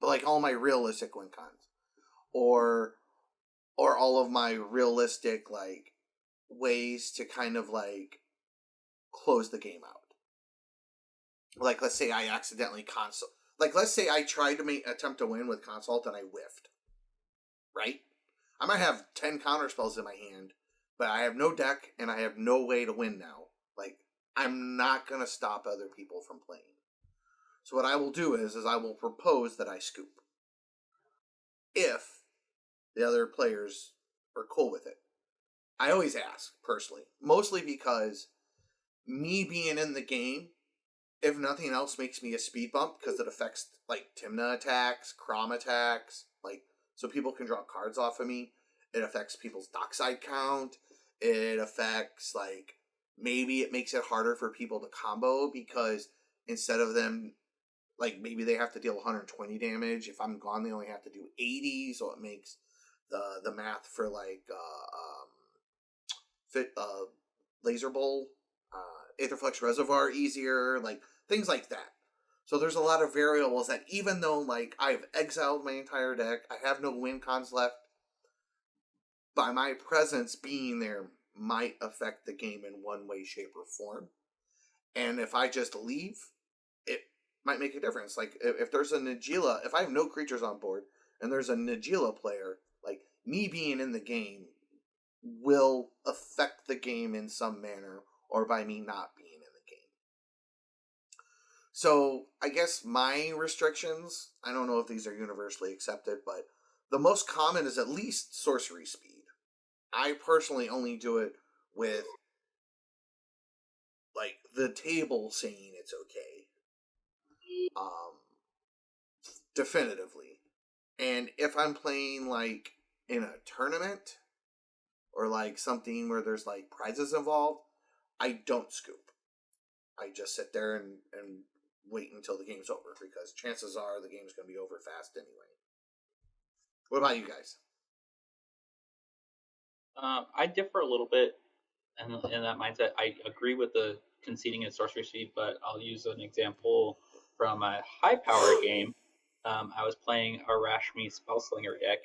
But, like, all my realistic win cons. Or all of my realistic, like, ways to kind of, like, close the game out. Like, let's say I accidentally consult. Like, let's say I tried to attempt to win with consult and I whiffed. Right? I might have 10 counter spells in my hand, but I have no deck and I have no way to win now. Like, I'm not going to stop other people from playing. So what I will do is I will propose that I scoop. If the other players are cool with it. I always ask, personally. Mostly because me being in the game, if nothing else, makes me a speed bump because it affects, like, Tymna attacks, Crom attacks, like, so people can draw cards off of me. It affects people's dockside count. It affects, like, maybe it makes it harder for people to combo because instead of them, like, maybe they have to deal 120 damage. If I'm gone, they only have to do 80, so it makes the math for, like, Laser Bowl, Aetherflux Reservoir easier, like, things like that. So there's a lot of variables that even though, like, I've exiled my entire deck, I have no win cons left, by my presence being there might affect the game in one way, shape, or form. And if I just leave, it might make a difference. Like, if there's a Najeela, if I have no creatures on board, and there's a Najeela player, like, me being in the game will affect the game in some manner, or by me not being in the game. So, I guess my restrictions, I don't know if these are universally accepted, but the most common is at least sorcery speed. I personally only do it with, like, the table saying it's okay. Definitively. And if I'm playing, like, in a tournament, or, like, something where there's, like, prizes involved, I don't scoop. I just sit there and wait until the game's over, because chances are the game's going to be over fast anyway. What about you guys? I differ a little bit in that mindset. I agree with the conceding at sorcery speed, but I'll use an example from a high power game. I was playing a Rashmi Spellslinger deck,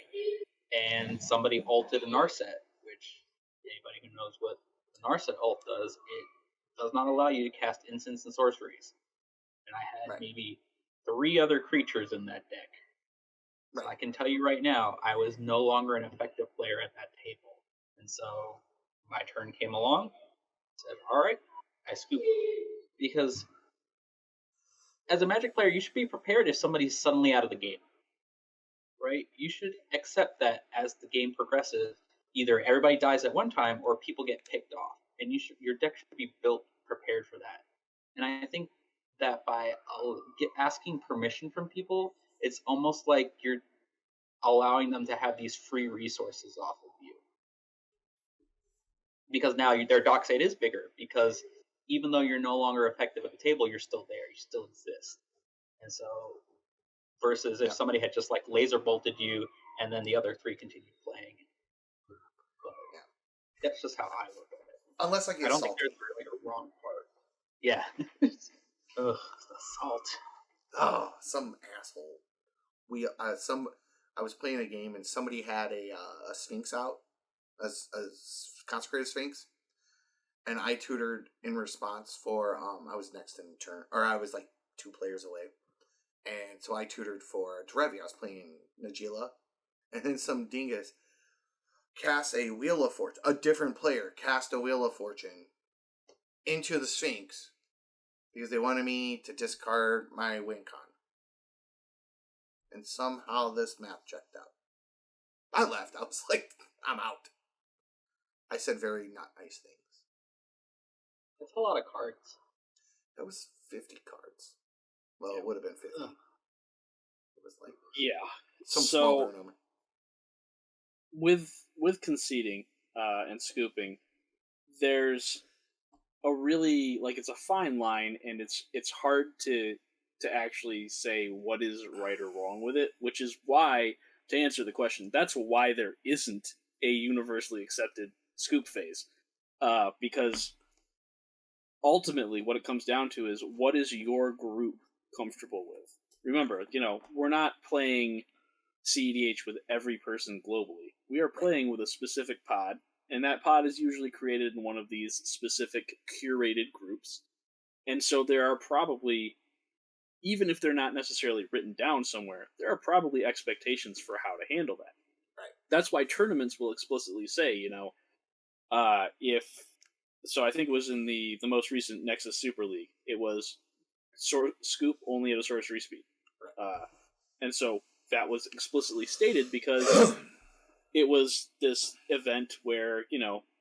and somebody ulted a Narset, which anybody who knows what the Narset ult does, it does not allow you to cast instants and sorceries. And I had maybe 3 other creatures in that deck. So I can tell you right now, I was no longer an effective player at that table. And so my turn came along, said, all right, I scooped. Because as a Magic player, you should be prepared if somebody's suddenly out of the game, right? You should accept that as the game progresses, either everybody dies at one time or people get picked off, and your deck should be built prepared for that. And I think that by asking permission from people, it's almost like you're allowing them to have these free resources off of you. Because now their dock site is bigger, because even though you're no longer effective at the table, you're still there, you still exist. And so, versus if somebody had just like laser bolted you and then the other three continued playing. That's just how I look at it. Unless I don't think there's really a wrong part. Yeah. Ugh, the salt. Oh, some asshole. I was playing a game and somebody had a Sphinx out, a consecrated Sphinx, and I tutored in response for I was next in turn, or I was like 2 players away, and so I tutored for Derevi. I was playing Najila, and then some dingus cast a Wheel of Fortune. A different player cast a Wheel of Fortune into the Sphinx because they wanted me to discard my win con. And somehow this map checked out. I left. I was like, I'm out. I said very not nice things. That's a lot of cards. That was 50 cards. Well, it would have been 50. Ugh. It was like some small number. With conceding and scooping, there's a really it's a fine line, and it's hard to actually say what is right or wrong with it, which is why, to answer the question, that's why there isn't a universally accepted scoop phase, because ultimately what it comes down to is what is your group comfortable with. Remember, we're not playing cEDH with every person globally. We are playing with a specific pod, and that pod is usually created in one of these specific curated groups. And so there are probably, even if they're not necessarily written down somewhere, there are probably expectations for how to handle that. Right. That's why tournaments will explicitly say, so I think it was in the most recent Nexus Super League, it was scoop only at a sorcery speed. Right. And so that was explicitly stated because it was this event where,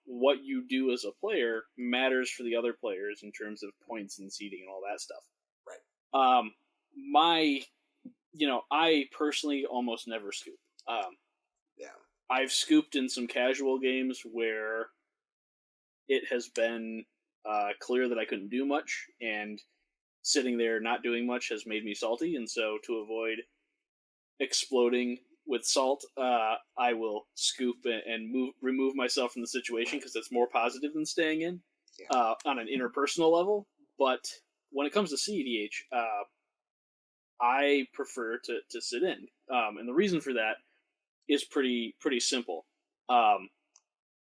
what you do as a player matters for the other players in terms of points and seeding and all that stuff. Right. I personally almost never scoop. I've scooped in some casual games where it has been clear that I couldn't do much, and sitting there not doing much has made me salty, and so to avoid exploding with salt, I will scoop and remove myself from the situation because it's more positive than staying in on an interpersonal level. But when it comes to cEDH, I prefer to sit in, and the reason for that is pretty simple.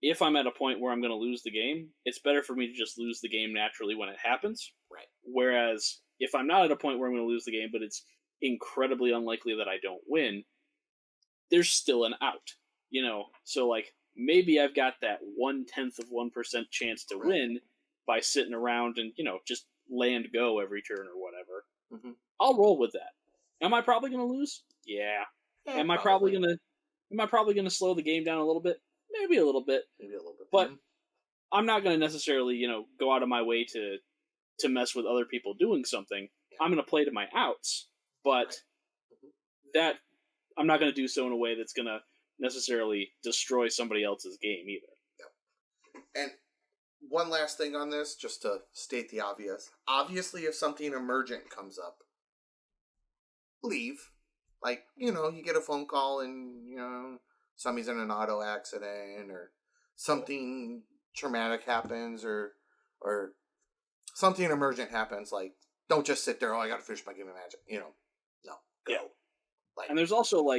If I'm at a point where I'm going to lose the game, it's better for me to just lose the game naturally when it happens. Right. Whereas if I'm not at a point where I'm going to lose the game, but it's incredibly unlikely that I don't win, there's still an out. So maybe I've got that 0.1% chance to win by sitting around and just land go every turn or whatever. Mm-hmm. I'll roll with that. Am I probably going to lose? Yeah. Am I probably going to slow the game down a little bit? Maybe a little bit. But I'm not going to necessarily, go out of my way to mess with other people doing something. Yeah. I'm going to play to my outs, but that I'm not going to do so in a way that's going to necessarily destroy somebody else's game either. Yep. And one last thing on this, just to state the obvious. Obviously, if something emergent comes up, leave. You get a phone call and, somebody's in an auto accident or something traumatic happens or something emergent happens. Don't just sit there, I got to finish my game of Magic. No. Go. Yeah. And there's also,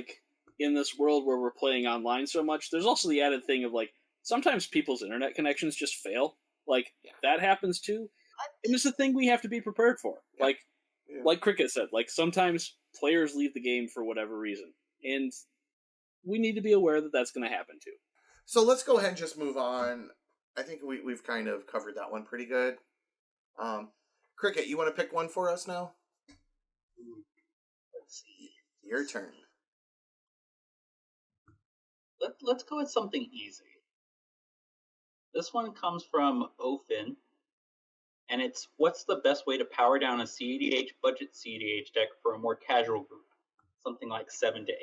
in this world where we're playing online so much, there's also the added thing of, sometimes people's internet connections just fail. That happens too. And it's a thing we have to be prepared for. Yeah. Like Cricket said, sometimes players leave the game for whatever reason. And we need to be aware that that's going to happen too. So let's go ahead and just move on. I think we've kind of covered that one pretty good. Cricket, you want to pick one for us now? Let's see. Your turn. Let's go with something easy. This one comes from Ofin, and it's what's the best way to power down a cEDH budget cEDH deck for a more casual group, something like 7 to 8,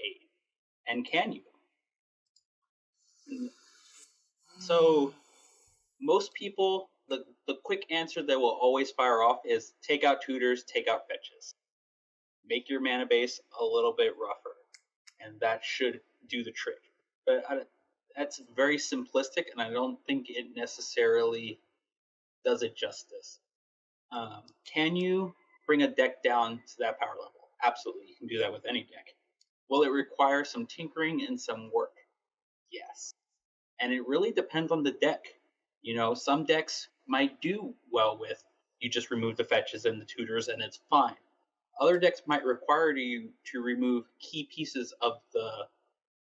and can you? So most people, the quick answer that will always fire off is take out tutors, take out fetches, make your mana base a little bit rougher, and that should do the trick. But that's very simplistic, and I don't think it necessarily does it justice. Can you bring a deck down to that power level? Absolutely, you can do that with any deck. Will it require some tinkering and some work? Yes. And it really depends on the deck. You know, some decks might do well with you just remove the fetches and the tutors and it's fine. Other decks might require you to remove key pieces of the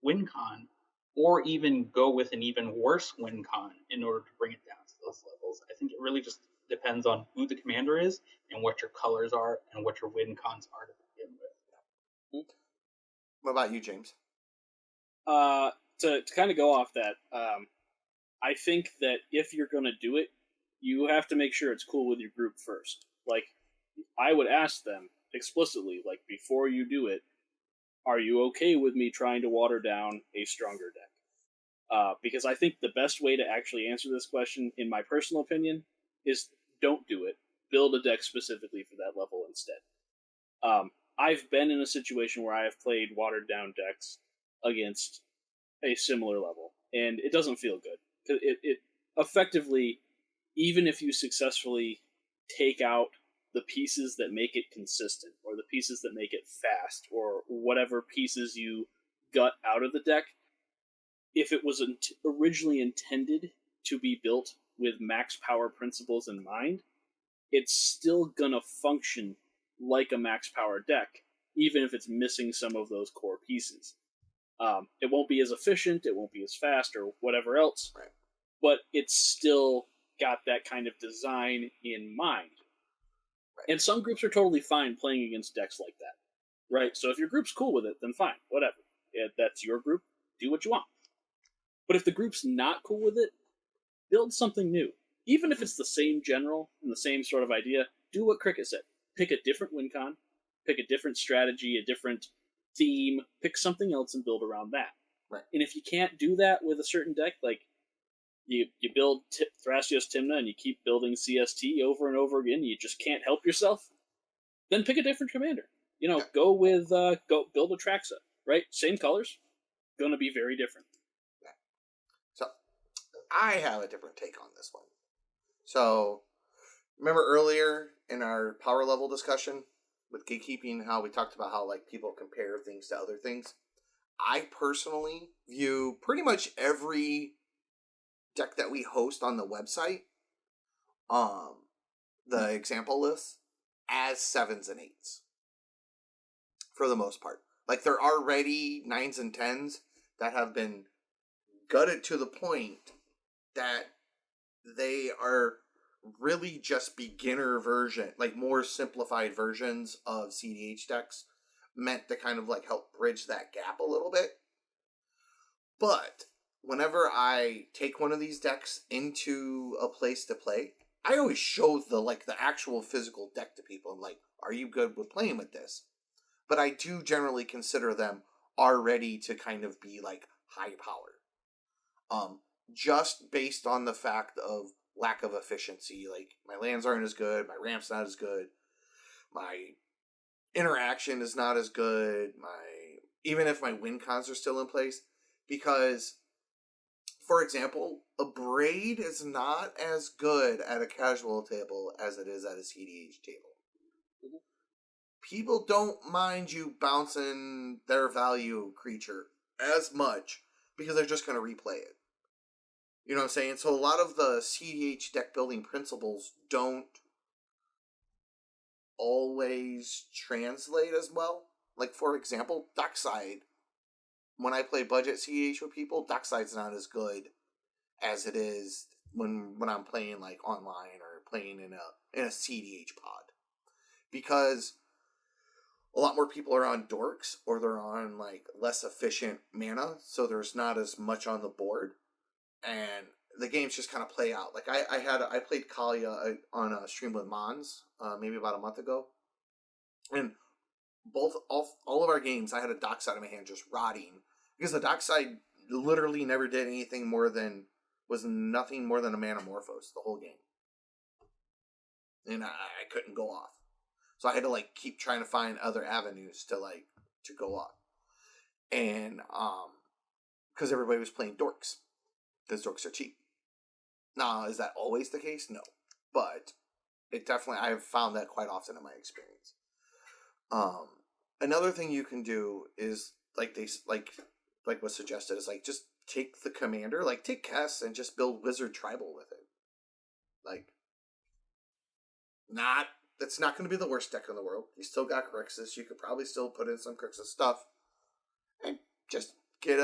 win con, or even go with an even worse win con in order to bring it down to those levels. I think it really just depends on who the commander is and what your colors are and what your win cons are to begin with. What about you, James? To kind of go off that, I think that if you're going to do it, you have to make sure it's cool with your group first. Like, I would ask them explicitly, like, before you do it, are you okay with me trying to water down a stronger deck? Because I think the best way to actually answer this question, in my personal opinion, is don't do it. Build a deck specifically for that level instead. I've been in a situation where I have played watered down decks against a similar level, and it doesn't feel good. It effectively, even if you successfully take out the pieces that make it consistent, or the pieces that make it fast, or whatever pieces you gut out of the deck, if it was originally intended to be built with max power principles in mind, it's still gonna function like a max power deck, even if it's missing some of those core pieces. It won't be as efficient, it won't be as fast, or whatever else, right, but it's still got that kind of design in mind. right. And some groups are totally fine playing against decks like that, right? So if your group's cool with it, then fine, whatever. That's your group, do what you want. But if the group's not cool with it, build something new. Even if it's the same general and the same sort of idea, do what Cricket said. Pick a different win con, pick a different strategy, a different theme, pick something else and build around that. Right. And if you can't do that with a certain deck, like you build Thrasios Tymna and you keep building CST over and over again, you just can't help yourself, then pick a different commander. You know, go build a Traxa, right? Same colors, gonna be very different. Yeah. So, I have a different take on this one. So, remember earlier in our power level discussion with gatekeeping, how we talked about how like people compare things to other things? I personally view pretty much every deck that we host on the website, the example list, as 7s and 8s. For the most part. Like, there are already 9s and 10s that have been gutted to the point that they are really just beginner version, like more simplified versions of cEDH decks, meant to kind of like help bridge that gap a little bit. But whenever I take one of these decks into a place to play, I always show the actual physical deck to people. I'm like, are you good with playing with this? But I do generally consider them already to kind of be like high power. Just based on the fact of lack of efficiency. Like, my lands aren't as good, my ramp's not as good, my interaction is not as good, even if my win cons are still in place. Because, for example, a Braid is not as good at a casual table as it is at a cEDH table. People don't mind you bouncing their value creature as much because they're just going to replay it. You know what I'm saying? So a lot of the cEDH deck building principles don't always translate as well. Like, for example, Dockside. When I play budget cEDH with people, Dockside's not as good as it is when I'm playing like online or playing in a cEDH pod. Because a lot more people are on dorks, or they're on like less efficient mana, so there's not as much on the board, and the games just kind of play out. Like I played Kalia on a stream with Mons maybe about a month ago, and all of our games I had a dock side in my hand just rotting because the dock side literally never did anything more than was nothing more than a Manamorphose the whole game, and I couldn't go off. So I had to like keep trying to find other avenues to go off, and because everybody was playing dorks, because dorks are cheap. Now, is that always the case? No, but it definitely I've found that quite often in my experience. Another thing you can do is like what's suggested is like just take the commander, like take Kess and just build Wizard Tribal with it. Like, it's not going to be the worst deck in the world. You still got Grixis. You could probably still put in some Grixis stuff. And just get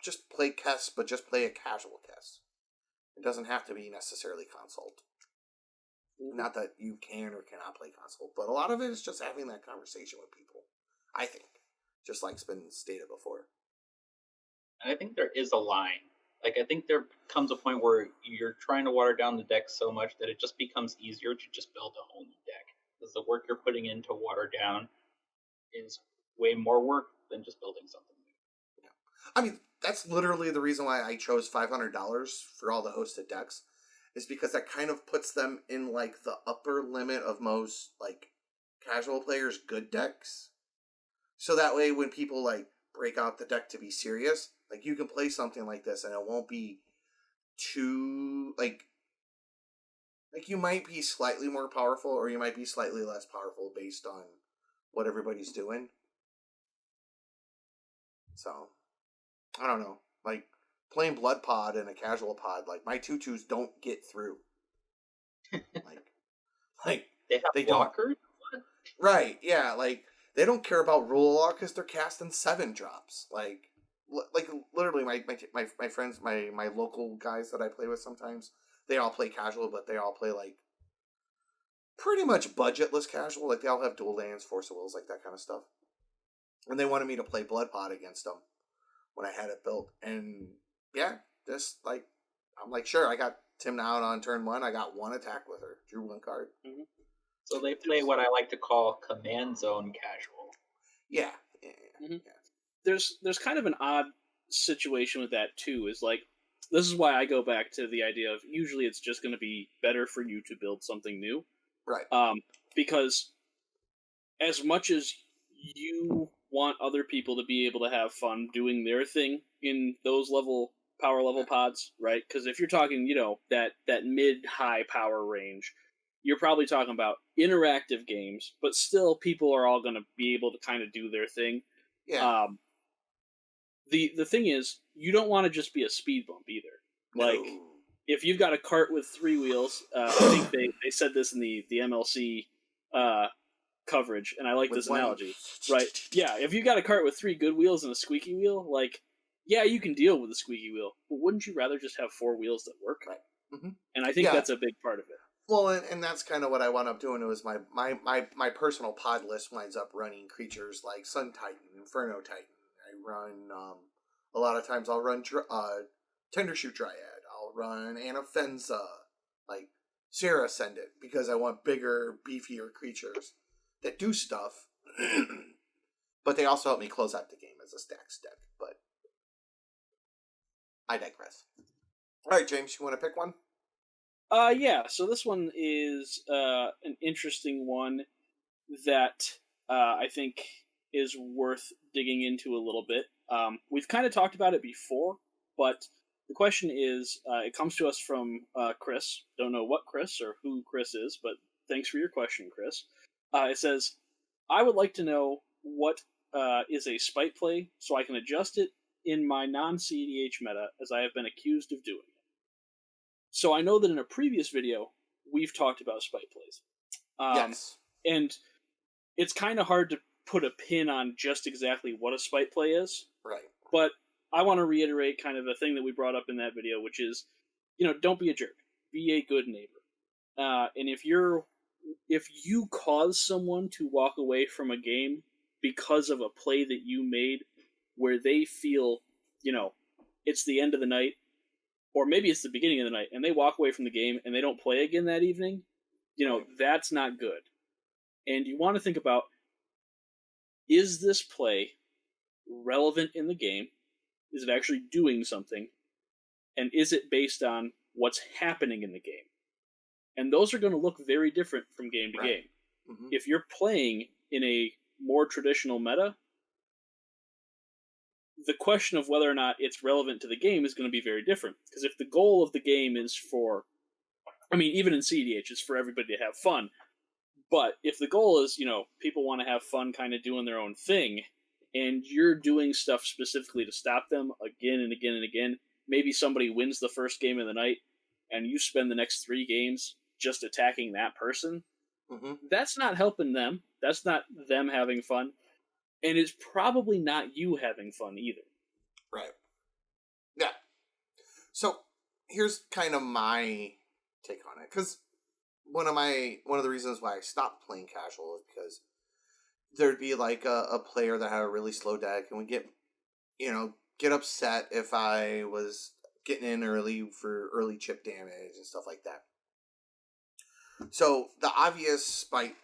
just play Kess, but just play a casual Kess. It doesn't have to be necessarily Consult. Not that you can or cannot play Consult, but a lot of it is just having that conversation with people, I think. Just like's been stated before. And I think there is a line. Like, I think there comes a point where you're trying to water down the deck so much that it just becomes easier to just build a whole new deck. Because the work you're putting in to water down is way more work than just building something new. Yeah. I mean, that's literally the reason why I chose $500 for all the hosted decks, is because that kind of puts them in, like, the upper limit of most, like, casual players' good decks. So that way, when people, like, break out the deck to be serious, like, you can play something like this and it won't be too, like you might be slightly more powerful or you might be slightly less powerful based on what everybody's doing. So, I don't know. Like, playing Blood Pod and a casual pod, like, my 2/2s don't get through. like They have they blockers? don't. What? Right, yeah, like, they don't care about rule law because they're casting 7 drops. Like literally, my friends, my local guys that I play with sometimes, they all play casual, but they all play, like, pretty much budgetless casual. Like, they all have dual lands, Force of Wills, like that kind of stuff. And they wanted me to play Blood Pod against them when I had it built. And, yeah, just, like, I'm like, sure, I got Tim out on turn 1. I got 1 attack with her. Drew 1 card. Mm-hmm. So they play what I like to call command zone casual. Yeah. Mm-hmm. Yeah. There's kind of an odd situation with that too. Is like, this is why I go back to the idea of usually it's just going to be better for you to build something new, right? Because as much as you want other people to be able to have fun doing their thing in those power level pods, right? Because if you're talking, that mid high power range, you're probably talking about interactive games, but still people are all going to be able to kind of do their thing. Yeah. The thing is, you don't want to just be a speed bump either. No. Like, if you've got a cart with 3 wheels, I think they said this in the MLC coverage, and I like this analogy. Right? Yeah, if you've got a cart with 3 good wheels and a squeaky wheel, like, yeah, you can deal with a squeaky wheel, but wouldn't you rather just have 4 wheels that work? Right. Mm-hmm. And I think that's a big part of it. Well, and that's kind of what I wound up doing. It was my personal pod list winds up running creatures like Sun Titan, Inferno Titan. I run, a lot of times I'll run Tendershoot Dryad. I'll run Anafenza, like Sierra Ascendant, because I want bigger, beefier creatures that do stuff. But they also help me close out the game as a stacks deck. But I digress. All right, James, you want to pick one? Yeah, so this one is an interesting one that I think is worth digging into a little bit. We've kind of talked about it before, but the question is, it comes to us from Chris. Don't know what Chris or who Chris is, but thanks for your question, Chris. It says, I would like to know what is a spite play so I can adjust it in my non-cEDH meta, as I have been accused of doing it. So I know that in a previous video, we've talked about spite plays. Yes. And it's kind of hard to put a pin on just exactly what a spite play is. Right. But I want to reiterate kind of a thing that we brought up in that video, which is, don't be a jerk. Be a good neighbor. And if you're if you cause someone to walk away from a game because of a play that you made where they feel, it's the end of the night, or maybe it's the beginning of the night, and they walk away from the game and they don't play again that evening, that's not good. And you want to think about, is this play relevant in the game? Is it actually doing something? And is it based on what's happening in the game? And those are going to look very different from game to game. Mm-hmm. If you're playing in a more traditional meta, the question of whether or not it's relevant to the game is going to be very different. Because if the goal of the game is even in cEDH, it's for everybody to have fun. But if the goal is, people want to have fun kind of doing their own thing, and you're doing stuff specifically to stop them again and again and again, maybe somebody wins the first game of the night, and you spend the next 3 games just attacking that person, that's not helping them. That's not them having fun. And it's probably not you having fun either. Right. Yeah. So here's kind of my take on it. Because one of the reasons why I stopped playing casual is because there'd be like a player that had a really slow deck and would get upset if I was getting in early for early chip damage and stuff like that. So the obvious spite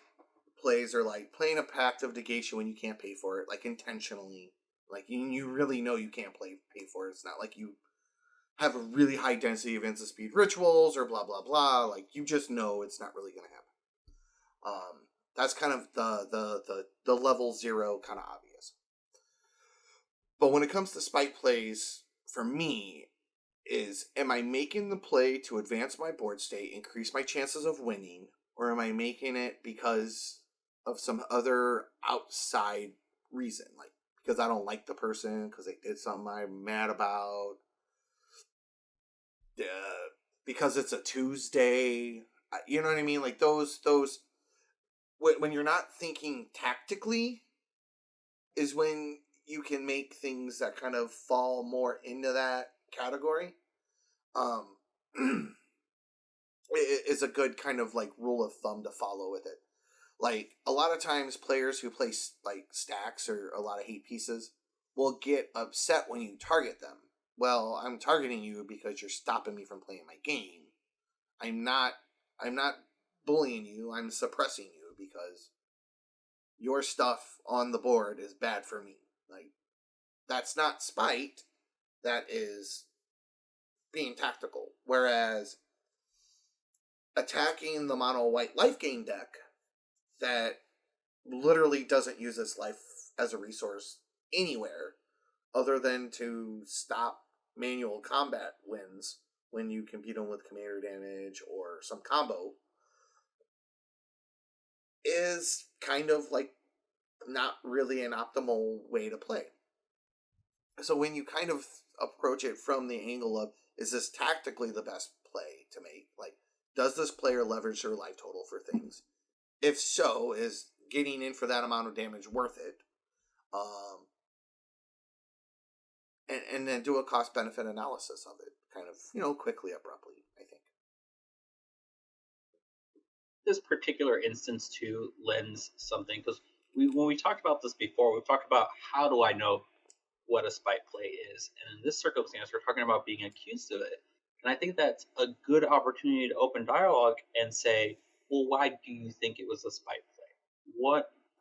plays are like playing a Pact of Negation when you can't pay for it, like intentionally. Like you really know you can't pay for it. It's not like you have a really high density of instant speed rituals or blah blah blah. Like you just know it's not really going to happen. That's kind of the level 0 kind of obvious. But when it comes to spite plays, for me, am I making the play to advance my board state, increase my chances of winning, or am I making it because of some other outside reason? Like, because I don't like the person, because they did something I'm mad about, because it's a Tuesday, you know what I mean? Like, those when you're not thinking tactically is when you can make things that kind of fall more into that category. Is a good kind of like rule of thumb to follow with it. Like a lot of times players who play like stacks or a lot of hate pieces will get upset when you target them. Well, I'm targeting you because you're stopping me from playing my game. I'm not bullying you, I'm suppressing you because your stuff on the board is bad for me. Like, that's not spite, that is being tactical. Whereas attacking the mono white life gain deck that literally doesn't use its life as a resource anywhere other than to stop manual combat wins when you can beat them with commander damage or some combo is kind of like not really an optimal way to play. So when you kind of approach it from the angle of, is this tactically the best play to make? Like, does this player leverage their life total for things? If so, is getting in for that amount of damage worth it? And then do a cost-benefit analysis of it, kind of, quickly, abruptly, I think. This particular instance, too, lends something, because when we talked about this before, we've talked about how do I know what a spite play is, and in this circumstance, we're talking about being accused of it. And I think that's a good opportunity to open dialogue and say, well, why do you think it was a spite play?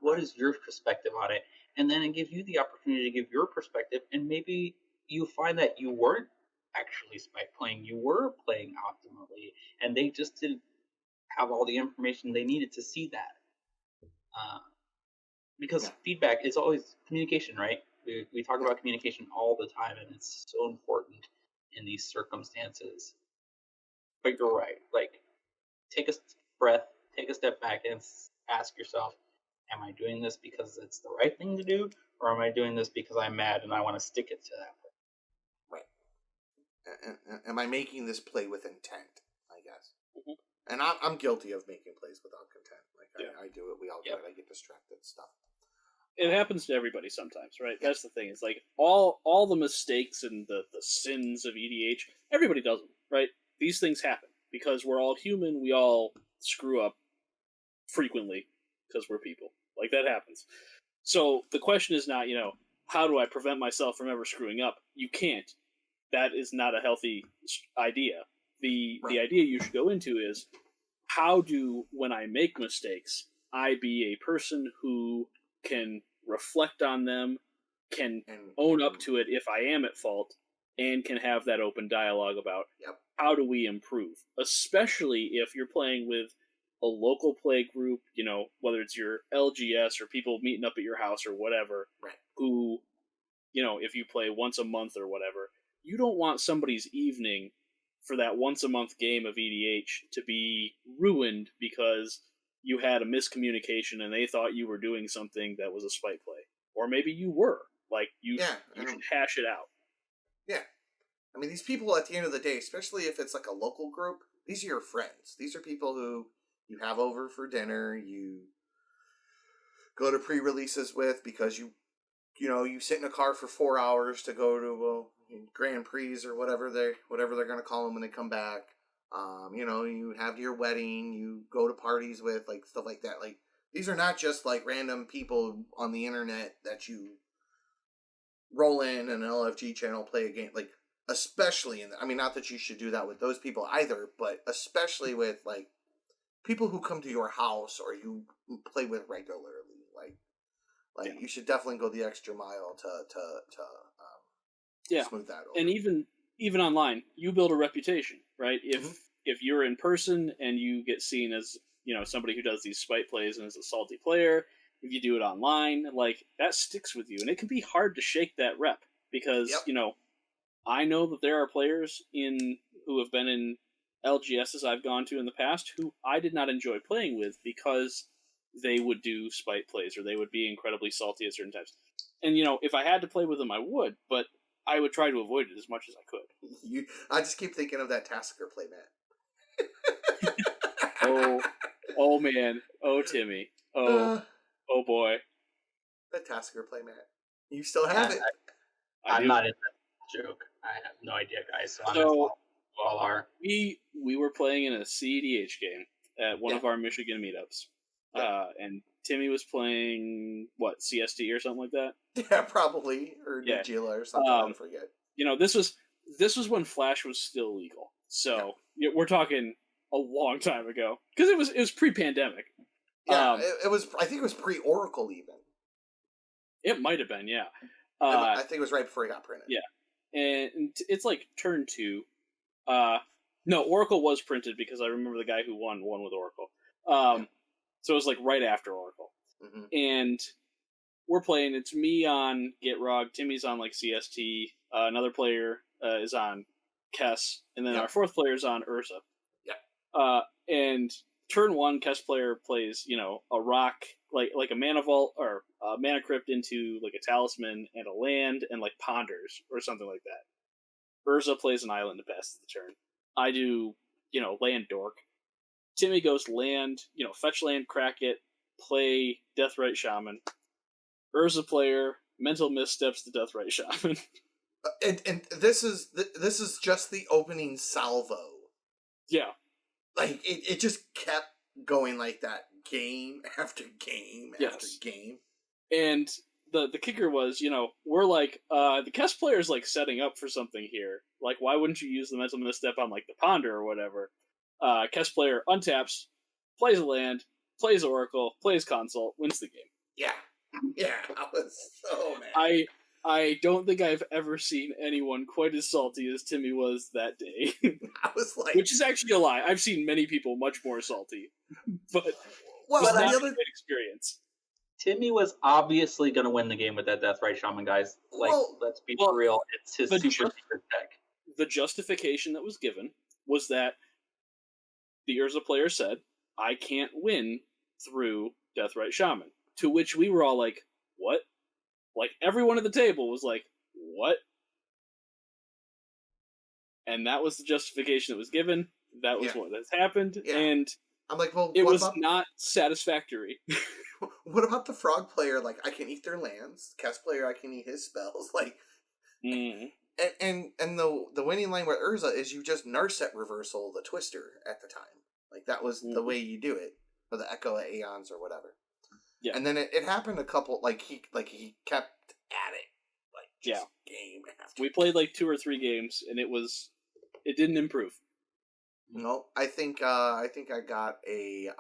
What is your perspective on it? And then it gives you the opportunity to give your perspective, and maybe you find that you weren't actually spite playing, you were playing optimally, and they just didn't have all the information they needed to see that. Because feedback is always communication, right? We talk about communication all the time, and it's so important in these circumstances. But you're right. Like, take a breath, take a step back, and ask yourself, am I doing this because it's the right thing to do, or am I doing this because I'm mad and I want to stick it to that point? Right. Am I making this play with intent, I guess? Mm-hmm. And I'm guilty of making plays without content. Like, I do it, we all do it, I get distracted and stuff. It happens to everybody sometimes, right? Yeah. That's the thing. It's like all the mistakes and the sins of EDH, everybody does them, right? These things happen because we're all human. We all screw up frequently because we're people. Like, that happens. So the question is not, how do I prevent myself from ever screwing up? You can't. That is not a healthy idea. The idea you should go into is, how do, when I make mistakes, I be a person who can reflect on them, can own up to it if I am at fault, and can have that open dialogue about how do we improve, especially if you're playing with a local play group, whether it's your LGS or people meeting up at your house or whatever, who, if you play once a month or whatever, you don't want somebody's evening for that once a month game of EDH to be ruined because you had a miscommunication and they thought you were doing something that was a spite play. Or maybe you were. Like, you should hash it out. Yeah. I mean, these people at the end of the day, especially if it's like a local group, these are your friends. These are people who you have over for dinner, you go to pre-releases with because you sit in a car for 4 hours to go to Grand Prix or whatever they're going to call them when they come back. You have your wedding, you go to parties with, like, stuff like that. Like, these are not just like random people on the internet that you roll in an LFG channel, play a game, like, especially not that you should do that with those people either, but especially with, like, people who come to your house or you play with regularly. You should definitely go the extra mile to smooth that over. And even online, you build a reputation, right? If you're in person and you get seen as, somebody who does these spite plays and is a salty player, if you do it online, like, that sticks with you. And it can be hard to shake that rep because, I know that there are players who have been in LGSs I've gone to in the past who I did not enjoy playing with because they would do spite plays or they would be incredibly salty at certain times. And, if I had to play with them, I would, but I would try to avoid it as much as I could. I just keep thinking of that Tasker play, Matt. Oh man. Oh, Timmy. Oh boy. That Tasker play, Matt. You still have it. I'm not in that joke. I have no idea, guys. So you all are. We were playing in a cEDH game at one of our Michigan meetups. And Timmy was playing, CST or something like that? Yeah, probably. Or Nagila or something, I forget. This was when Flash was still legal. So, we're talking a long time ago. Because it was pre-pandemic. Yeah, it was, I think it was pre-Oracle even. It might have been, yeah. I think it was right before it got printed. Yeah. And it's like turn 2. No, Oracle was printed because I remember the guy who won with Oracle. So it was like right after Oracle. Mm-hmm. And we're playing, it's me on Gitrog, Timmy's on like CST, another player is on Kess, and then our fourth player is on Urza. Yeah. And turn 1, Kess player plays, a rock, like a mana vault, or a mana crypt into like a talisman and a land and like ponders or something like that. Urza plays an island to pass the turn. I do, land dork. Timmy goes land, fetch land, crack it, play Deathrite Shaman. Urza player, mental missteps the Deathrite Shaman. And this is just the opening salvo. Yeah. Like, it just kept going like that, game after game after game. And the kicker was, we're like, the Kess player's like setting up for something here. Like, why wouldn't you use the mental misstep on like the ponder or whatever? Kess player untaps, plays a land, plays Oracle, plays Consult, wins the game. Yeah. Yeah, I was so mad. I don't think I've ever seen anyone quite as salty as Timmy was that day. I was like... Which is actually a lie. I've seen many people much more salty. But well, it was not a great experience. Timmy was obviously going to win the game with that Deathrite Shaman, guys. Like, let's be real. It's his super secret deck. The justification that was given was that the Urza player said, I can't win through Deathrite Shaman. To which we were all like, what? Like, everyone at the table was like, what? And that was the justification that was given. That was what has happened. Yeah. And I'm like, well, it was not satisfactory. What about the frog player? Like, I can eat their lands. Kess player, I can eat his spells. Like, and the winning line with Urza is you just Narset reversal the Twister at the time. Like, that was the way you do it. or the Echo Aeons or whatever. Yeah. And then it happened a couple, he kept at it, just game after. We played like 2 or 3 games, and it didn't improve. No, I think I got a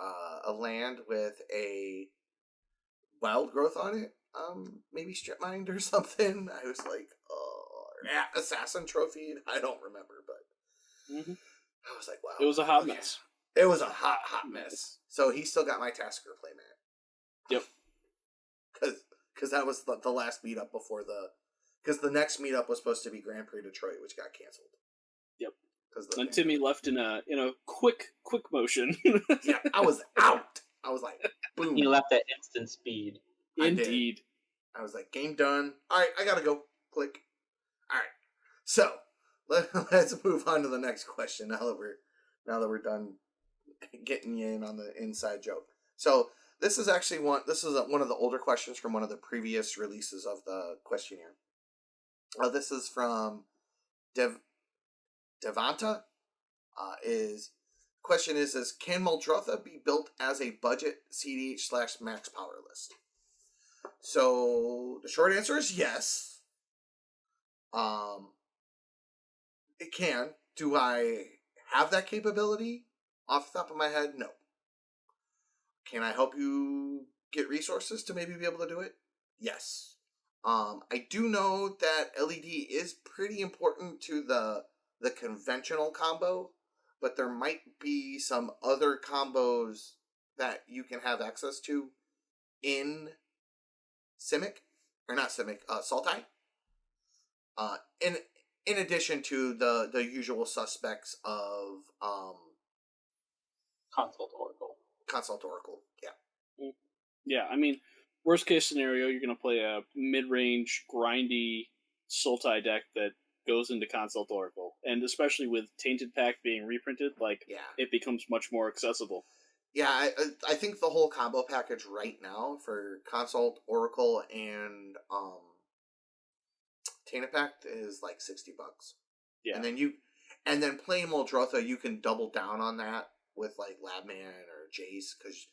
land with a wild growth on it, maybe strip mined or something. I was like, assassin trophy. I don't remember, but I was like, wow, it was a hot mess. It was a hot mess. So he still got my Tasker playmat. Yep. Because that was the last meetup before because the next meetup was supposed to be Grand Prix Detroit, which got canceled. Yep. And Timmy left in a quick motion. Yeah, I was out. I was like, boom. He left at instant speed. Indeed. I was like, game done. All right, I gotta go. Click. All right. So let's move on to the next question. Now that we're done getting you in on the inside joke. So this is actually one of the older questions from one of the previous releases of the questionnaire. This is from Devanta. Question is can Muldrotha be built as a budget cEDH / max power list? So the short answer is yes. It can. Do I have that capability? Off the top of my head, no. Can I help you get resources to maybe be able to do it? Yes. I do know that LED is pretty important to the conventional combo, but there might be some other combos that you can have access to in Simic, or not Simic, Sultai. In addition to the usual suspects of Consult Oracle, yeah. Yeah, I mean, worst case scenario, you're going to play a mid-range, grindy Sultai deck that goes into Consult Oracle. And especially with Tainted Pact being reprinted, it becomes much more accessible. Yeah, I think the whole combo package right now for Consult Oracle and Tainted Pact is like $60. Yeah. And then playing Muldrotha, you can double down on that with like Labman or Jace, because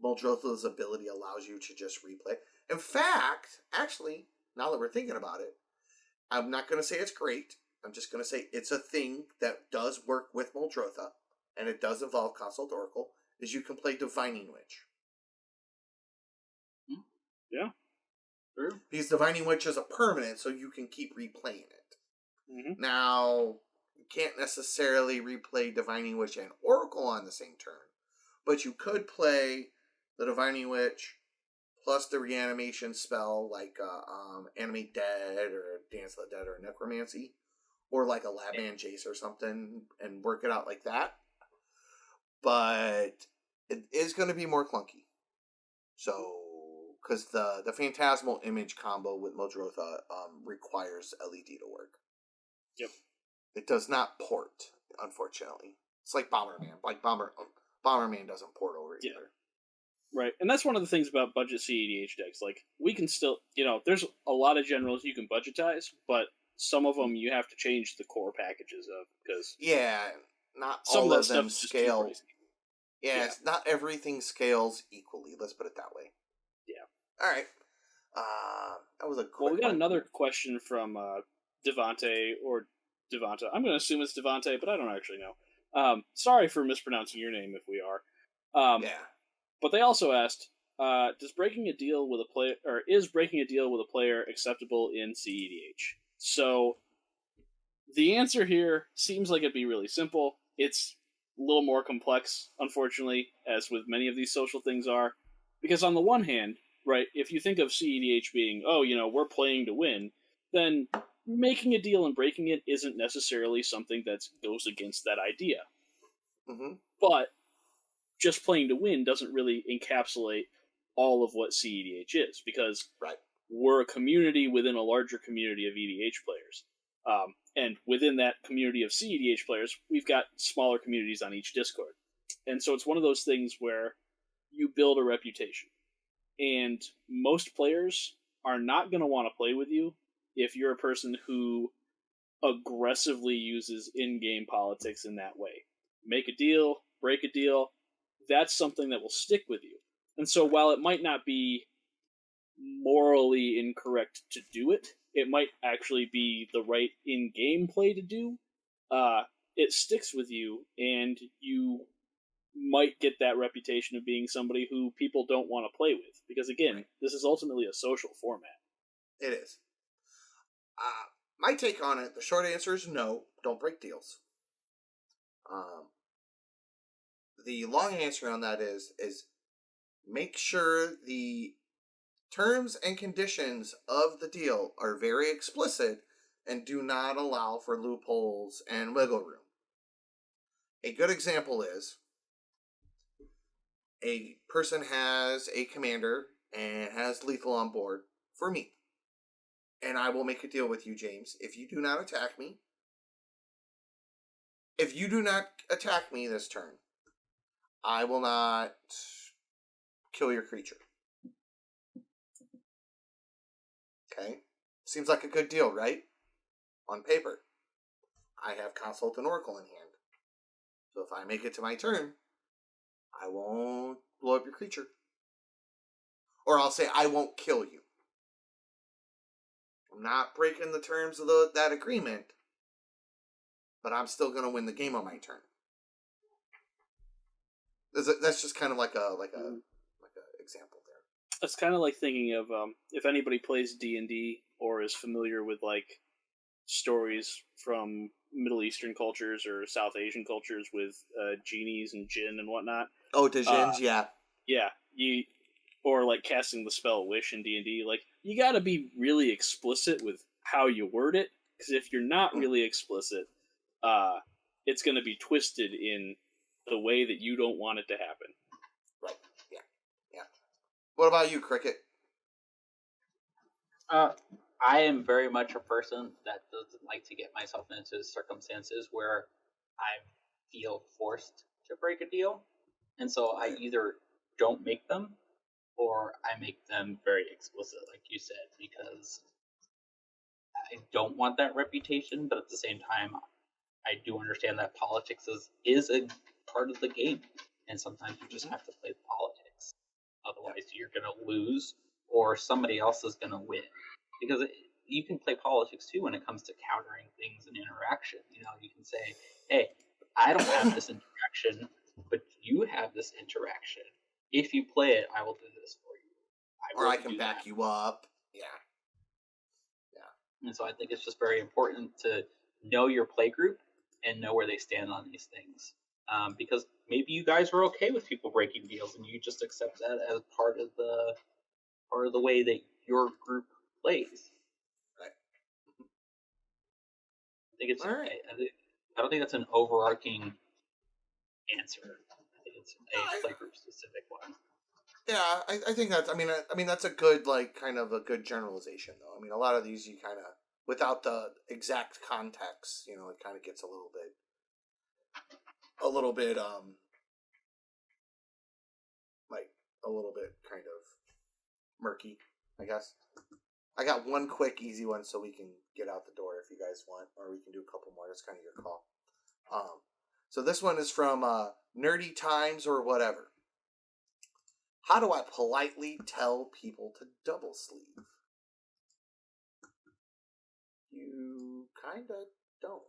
Muldrotha's ability allows you to just replay. In fact, actually, now that we're thinking about it, I'm not going to say it's great. I'm just going to say it's a thing that does work with Muldrotha, and it does involve Consult Oracle, is you can play Divining Witch. Yeah. True. Because Divining Witch is a permanent, so you can keep replaying it. Mm-hmm. Now, you can't necessarily replay Divining Witch and Oracle on the same turn, but you could play the Divining Witch plus the reanimation spell, like Animate Dead or Dance of the Dead or Necromancy, or like a Labman Jace or something, and work it out like that. But it is going to be more clunky. So, because the Phantasmal Image combo with Muldrotha requires LED to work. Yep. It does not port, unfortunately. It's like Bomberman. Bomberman doesn't port over either. Right, and that's one of the things about budget cEDH decks. Like, we can still, there's a lot of generals you can budgetize, but some of them you have to change the core packages of, because... Yeah, not some all of of that them stuff's scale. just too crazy. Yeah, not everything scales equally, let's put it that way. Yeah. Alright. That was a quick Well, we got one. another question from Devante, or Devonta. I'm going to assume it's Devante, but I don't actually know. Sorry for mispronouncing your name if we are. Yeah. But they also asked, is breaking a deal with a player acceptable in cEDH? So the answer here seems like it'd be really simple. It's a little more complex, unfortunately, as with many of these social things are. Because on the one hand, right, if you think of cEDH being, we're playing to win, then making a deal and breaking it isn't necessarily something that goes against that idea. Mm-hmm. But just playing to win doesn't really encapsulate all of what cEDH is, because we're a community within a larger community of EDH players. And within that community of cEDH players, we've got smaller communities on each Discord. And so it's one of those things where you build a reputation. And most players are not going to want to play with you if you're a person who aggressively uses in-game politics in that way. Make a deal, break a deal. that's something that will stick with you. And so while it might not be morally incorrect to do it, it might actually be the right in-game play to do. It sticks with you, and you might get that reputation of being somebody who people don't want to play with. Because again, this is ultimately a social format. It is. My take on it, the short answer is no, don't break deals. The long answer on that is make sure the terms and conditions of the deal are very explicit and do not allow for loopholes and wiggle room. A good example is a person has a commander and has lethal on board for me. And I will make a deal with you, James. If you do not attack me this turn, I will not kill your creature. Okay? Seems like a good deal, right? On paper. I have Consult and Oracle in hand. So if I make it to my turn, I won't blow up your creature. Or I'll say I won't kill you. I'm not breaking the terms of that agreement, but I'm still going to win the game on my turn. That's just kind of like a example there. It's kind of like thinking of if anybody plays D&D or is familiar with like stories from Middle Eastern cultures or South Asian cultures with genies and jinn and whatnot. Oh, the jinns, yeah. Yeah, or like casting the spell Wish in D&D. Like, you got to be really explicit with how you word it, because if you're not really explicit, it's going to be twisted in the way that you don't want it to happen. Right. Yeah. What about you, Cricket? I am very much a person that doesn't like to get myself into circumstances where I feel forced to break a deal. And so I either don't make them or I make them very explicit, like you said, because I don't want that reputation, but at the same time, I do understand that politics is a part of the game, and sometimes you just have to play politics. Otherwise, you're going to lose, or somebody else is going to win. Because you can play politics, too, when it comes to countering things and interaction. You know, you can say, hey, I don't have this interaction, but you have this interaction. If you play it, I will do this for you. I can back you up. Yeah. And so I think it's just very important to know your play group and know where they stand on these things. Because maybe you guys are okay with people breaking deals and you just accept that as part of the way that your group plays. Right. I think it's right. I don't think that's an overarching answer. I think it's a play group specific one. Yeah, I think that's. I mean that's a good kind of a good generalization though. I mean, a lot of these you kind of without the exact context, it kind of gets a little bit kind of murky, I guess. I got one quick easy one so we can get out the door if you guys want, or we can do a couple more. That's kind of your call. So this one is from Nerdy Times or whatever. How do I politely tell people to double sleeve? You kinda don't.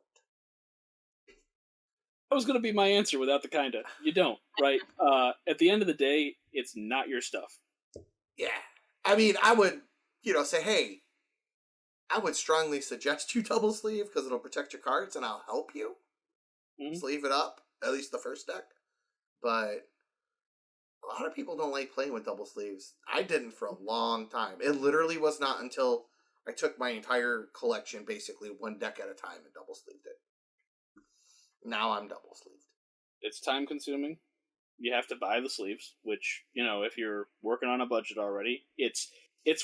That was going to be my answer without the kinda. You don't, right? At the end of the day, it's not your stuff. Yeah. I mean, I would, say, hey, I would strongly suggest you double sleeve because it'll protect your cards and I'll help you. Mm-hmm. Sleeve it up, at least the first deck. But a lot of people don't like playing with double sleeves. I didn't for a long time. It literally was not until I took my entire collection, basically one deck at a time, and double sleeved it. Now I'm double sleeved. It's time consuming. You have to buy the sleeves, which, if you're working on a budget already, it's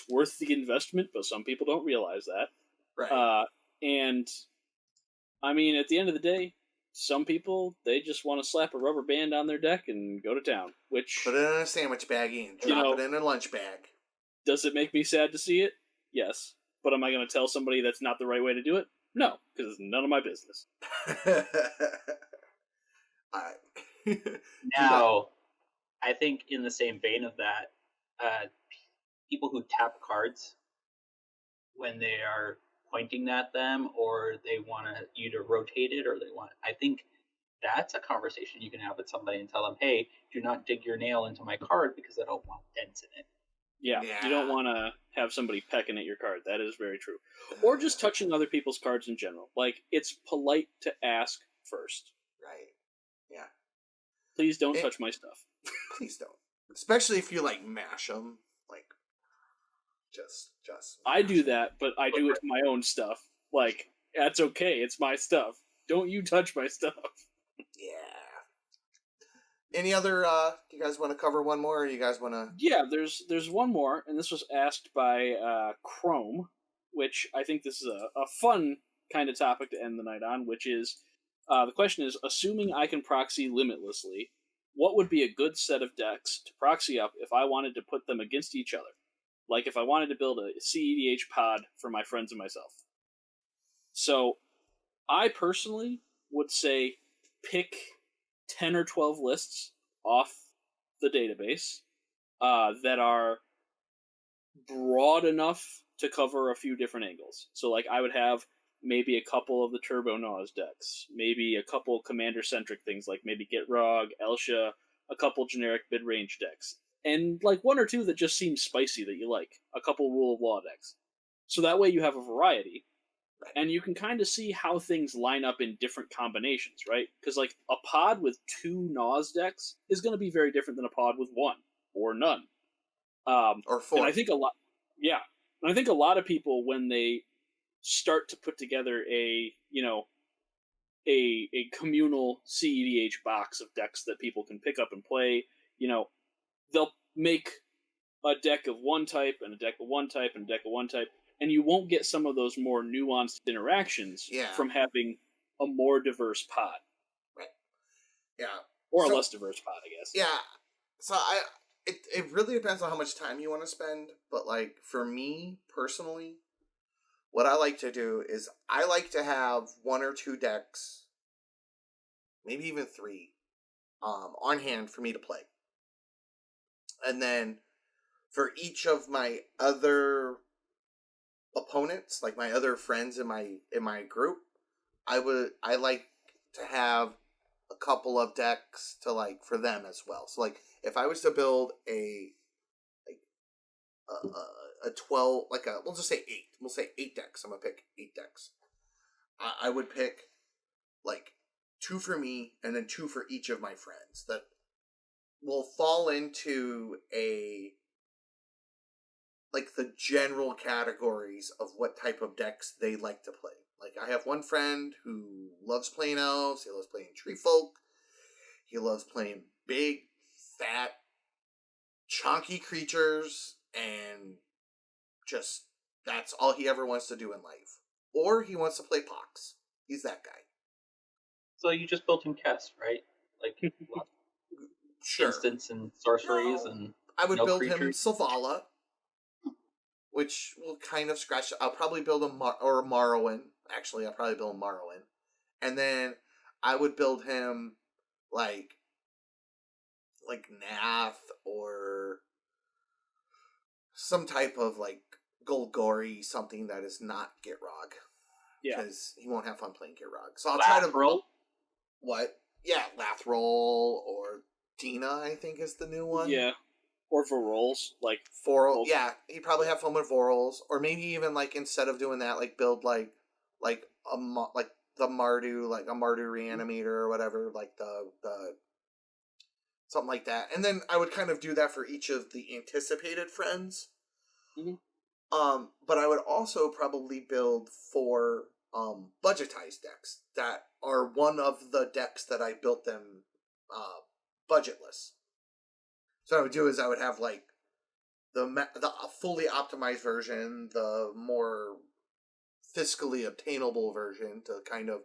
worth the investment, but some people don't realize that. Right. And, I mean, at the end of the day, some people, they just want to slap a rubber band on their deck and go to town, which... Put it in a sandwich baggie and drop it in a lunch bag. Does it make me sad to see it? Yes. But am I going to tell somebody that's not the right way to do it? No, because it's none of my business. Now, I think in the same vein of that, people who tap cards when they are pointing at them, or they want you to rotate it, or I think that's a conversation you can have with somebody and tell them, hey, do not dig your nail into my card because I don't want dents in it. Yeah, you don't want to have somebody pecking at your card. That is very true. Or just touching other people's cards in general. Like, it's polite to ask first. Right. Yeah. Please don't touch my stuff. Please don't. Especially if you, like, mash them. Like, just I do that, but I do it to my own stuff. Like, that's okay. It's my stuff. Don't you touch my stuff. Yeah. Any other, do you guys want to cover one more, or you guys want to... Yeah, there's one more, and this was asked by Chrome, which I think this is a fun kind of topic to end the night on, which is, the question is, assuming I can proxy limitlessly, what would be a good set of decks to proxy up if I wanted to put them against each other? Like if I wanted to build a cEDH pod for my friends and myself. So, I personally would say pick 10 or 12 lists off the database that are broad enough to cover a few different angles. So, like, I would have maybe a couple of the Turbo Naws decks, maybe a couple commander-centric things, like maybe Gitrog, Elsha, a couple generic mid-range decks, and, like, one or two that just seem spicy that you like, a couple Rule of Law decks. So that way you have a variety, and you can kind of see how things line up in different combinations, right? Because, like, a pod with 2 Naws decks is going to be very different than a pod with 1, or none. or 4. And I think I think a lot of people, when they start to put together a communal cEDH box of decks that people can pick up and play, they'll make a deck of one type, and a deck of one type, and a deck of one type, and you won't get some of those more nuanced interactions from having a more diverse pod. Right. Yeah. Or a less diverse pod, I guess. Yeah. So it really depends on how much time you want to spend, but, like, for me personally, what I like to do is I like to have 1 or 2 decks, maybe even 3, on hand for me to play. And then for each of my other opponents, like my other friends in my group, I like to have a couple of decks to, like, for them as well. So, like, if I was to build a 12, like we'll just say 8. We'll say 8 decks. I'm gonna pick 8 decks. I would pick, like, 2 for me and then 2 for each of my friends that will fall into the general categories of what type of decks they like to play. Like, I have one friend who loves playing elves, he loves playing tree folk, he loves playing big, fat, chunky creatures, and just, that's all he ever wants to do in life. Or he wants to play Pox. He's that guy. So you just built him Kess, right? Like, sure. Instants and sorceries, and I would build creatures. him Savala, which will kind of scratch. I'll probably build him or Morrowind. Actually, I'll probably build Morrowind, and then I would build him like Nath or some type of, like, Golgori, something that is not Gitrog. Yeah, because he won't have fun playing Gitrog. So I'll try to roll. What? Yeah, Lathrol or Dina, I think, is the new one. Yeah, or Varolz, like Vorol. Yeah, he'd probably have fun with Vorolz, or maybe even, like, instead of doing that, like, build like the Mardu, like a Mardu Reanimator or whatever, like the something like that. And then I would kind of do that for each of the anticipated friends. Mm-hmm. But I would also probably build 4 budgetized decks that are one of the decks that I built them budgetless. So what I would do is I would have, like, the fully optimized version, the more fiscally obtainable version, to kind of,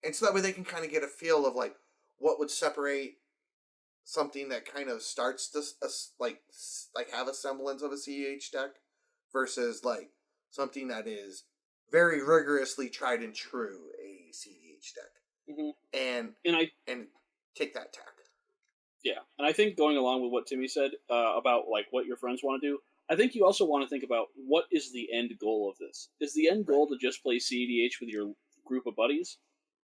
and so that way they can kind of get a feel of, like, what would separate something that kind of starts to like have a semblance of a cEDH deck versus, like, something that is very rigorously tried and true a cEDH deck. Mm-hmm. And take that tack. Yeah, and I think going along with what Timmy said about like what your friends want to do, I think you also want to think about what is the end goal of this. Is the end Right. goal to just play cEDH with your group of buddies?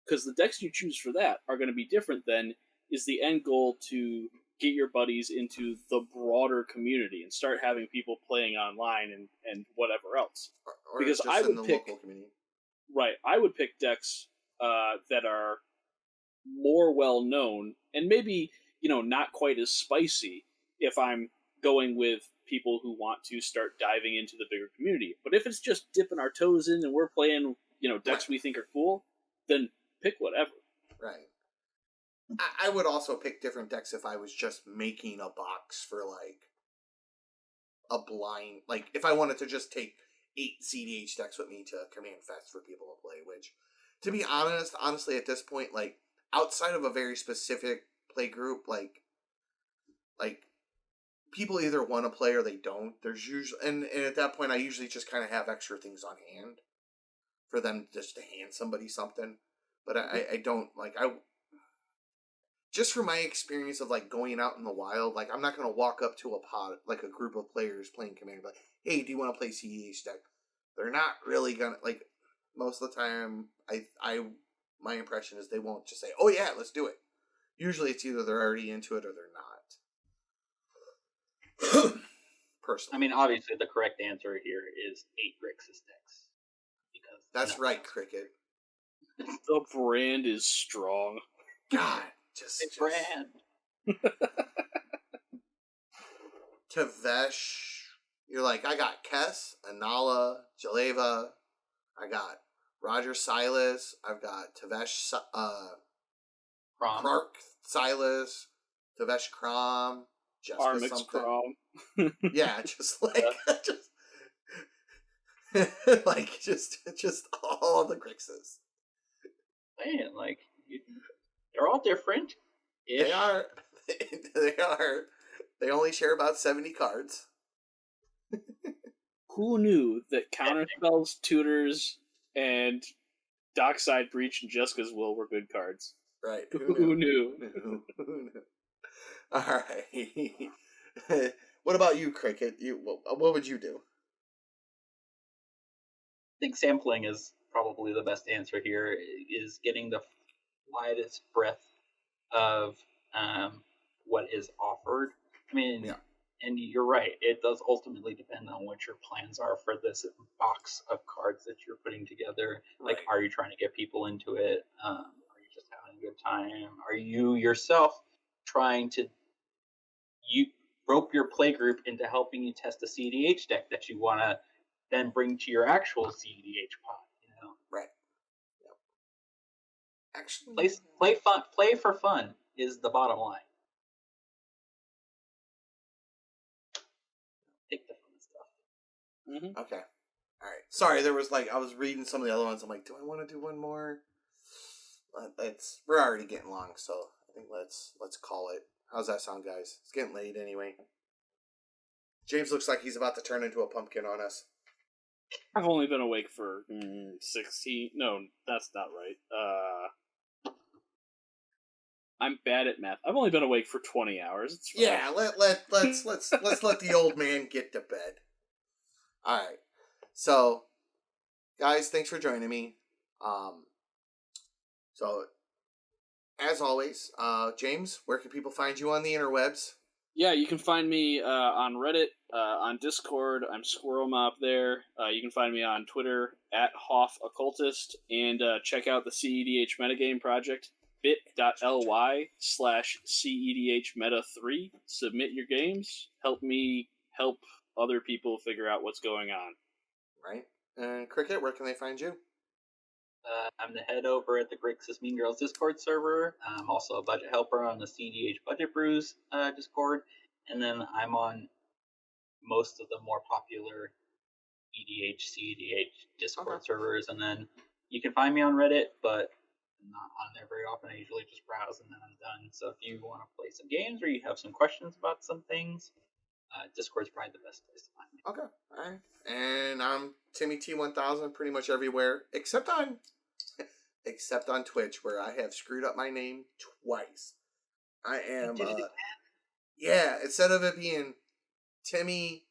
Because the decks you choose for that are going to be different than is the end goal to get your buddies into the broader community and start having people playing online and whatever else. Or Because I just in would the pick local community. right, I would pick decks that are more well known and maybe not quite as spicy if I'm going with people who want to start diving into the bigger community. But if it's just dipping our toes in and we're playing decks Right. we think are cool, then pick whatever. Right. I would also pick different decks if I was just making a box for like a blind, like if I wanted to just take 8 cEDH decks with me to Command Fest for people to play. Which, to be honestly, at this point, like outside of a very specific play group, like people either want to play or they don't. There's usually and at that point, I usually just kind of have extra things on hand for them just to hand somebody something. But I don't like I just from my experience of like going out in the wild, like I'm not gonna walk up to a pod like a group of players playing Commander, like, hey, do you want to play cEDH deck? They're not really gonna like most of the time. I my impression is they won't just say, oh yeah, let's do it. Usually it's either they're already into it or they're not. Personally, I mean, obviously, the correct answer here is 8 Grixis decks. Because that's right, Cricket. The brand is strong. God, just brand. Tavesh, you're like, I got Kess, Anala, Jaleva, I got Roger Silas, I've got Tavesh, Clark Silas, Tavesh Crom, Jessica Armix something. Crom. Yeah, just like, just all the Grixis. Man, like, they're all different. They are. They are. They only share about 70 cards. Who knew that Counterspells, Tutors, and Dockside Breach and Jessica's Will were good cards? Right. Who knew? Who knew? All right. What about you, Cricket? What would you do? I think sampling is probably the best answer here, is getting the widest breadth of what is offered. I mean, Yeah. And you're right, it does ultimately depend on what your plans are for this box of cards that you're putting together. Like, Right. are you trying to get people into it? Are you just having a good time? Are you yourself trying to rope your play group into helping you test a cEDH deck that you want to then bring to your actual cEDH pod? Right. Yep. Actually, Play for fun is the bottom line. Take the fun stuff. Mm-hmm. Okay. All right. Sorry, there was I was reading some of the other ones. I'm like, do I want to do one more? We're already getting long, so I think let's call it. How's that sound, guys? It's getting late anyway. James looks like he's about to turn into a pumpkin on us. I've only been awake for 16. No, that's not right. I'm bad at math. I've only been awake for 20 hours. It's fine. Yeah, let's let the old man get to bed. All right. So, guys, thanks for joining me. So, as always, James, where can people find you on the interwebs? Yeah, you can find me on Reddit, on Discord. I'm Squirrelmob there. You can find me on Twitter at HoffOccultist, and check out the cEDH metagame project, bit.ly/cEDHmeta3. Submit your games. Help me help other people figure out what's going on. Right. And Cricket, where can they find you? I'm the head over at the Grixis Mean Girls Discord server. I'm also a budget helper on the cEDH Budget Brews Discord. And then I'm on most of the more popular EDH, cEDH Discord servers. And then you can find me on Reddit, but I'm not on there very often. I usually just browse and then I'm done. So if you want to play some games or you have some questions about some things, Discord's probably the best place to find me. Okay. All right. And I'm Timmy T1000 pretty much everywhere except on Twitch, where I have screwed up my name twice. I am. Did it Yeah, instead of it being Timmy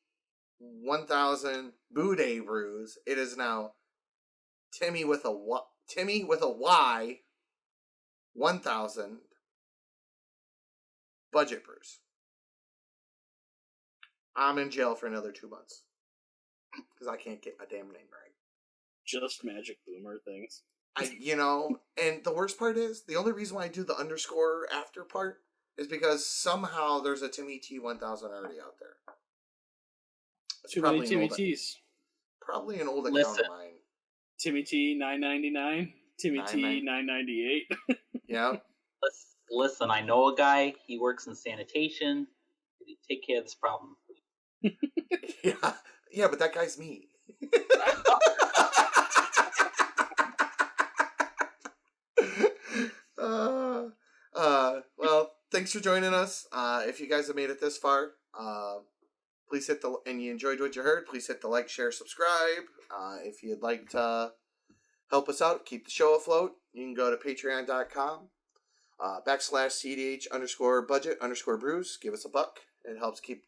1000 Boudet Brews, it is now Timmy with a Y 1000 Budget Brews. I'm in jail for another 2 months because I can't get my damn name right. Just Magic Boomer things. And the worst part is, the only reason why I do the underscore after part is because somehow there's a Timmy T 1000 already out there. It's Too many Timmy T's. Probably an old account of mine. Timmy T $9.99. Timmy T $9.98. Yeah. Listen, I know a guy. He works in sanitation. He take care of this problem. Yeah, but that guy's me. Well, thanks for joining us. If you guys have made it this far, please and you enjoyed what you heard, please hit the like, share, subscribe. If you'd like to help us out, keep the show afloat, you can go to patreon.com /cEDH_budget_brews. Give us $1. It helps keeps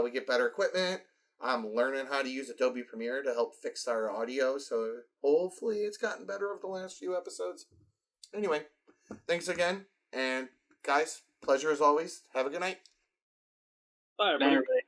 we get better equipment. I'm learning how to use Adobe Premiere to help fix our audio, so hopefully it's gotten better over the last few episodes. Anyway, thanks again, and guys, pleasure as always. Have a good night. Bye, everybody.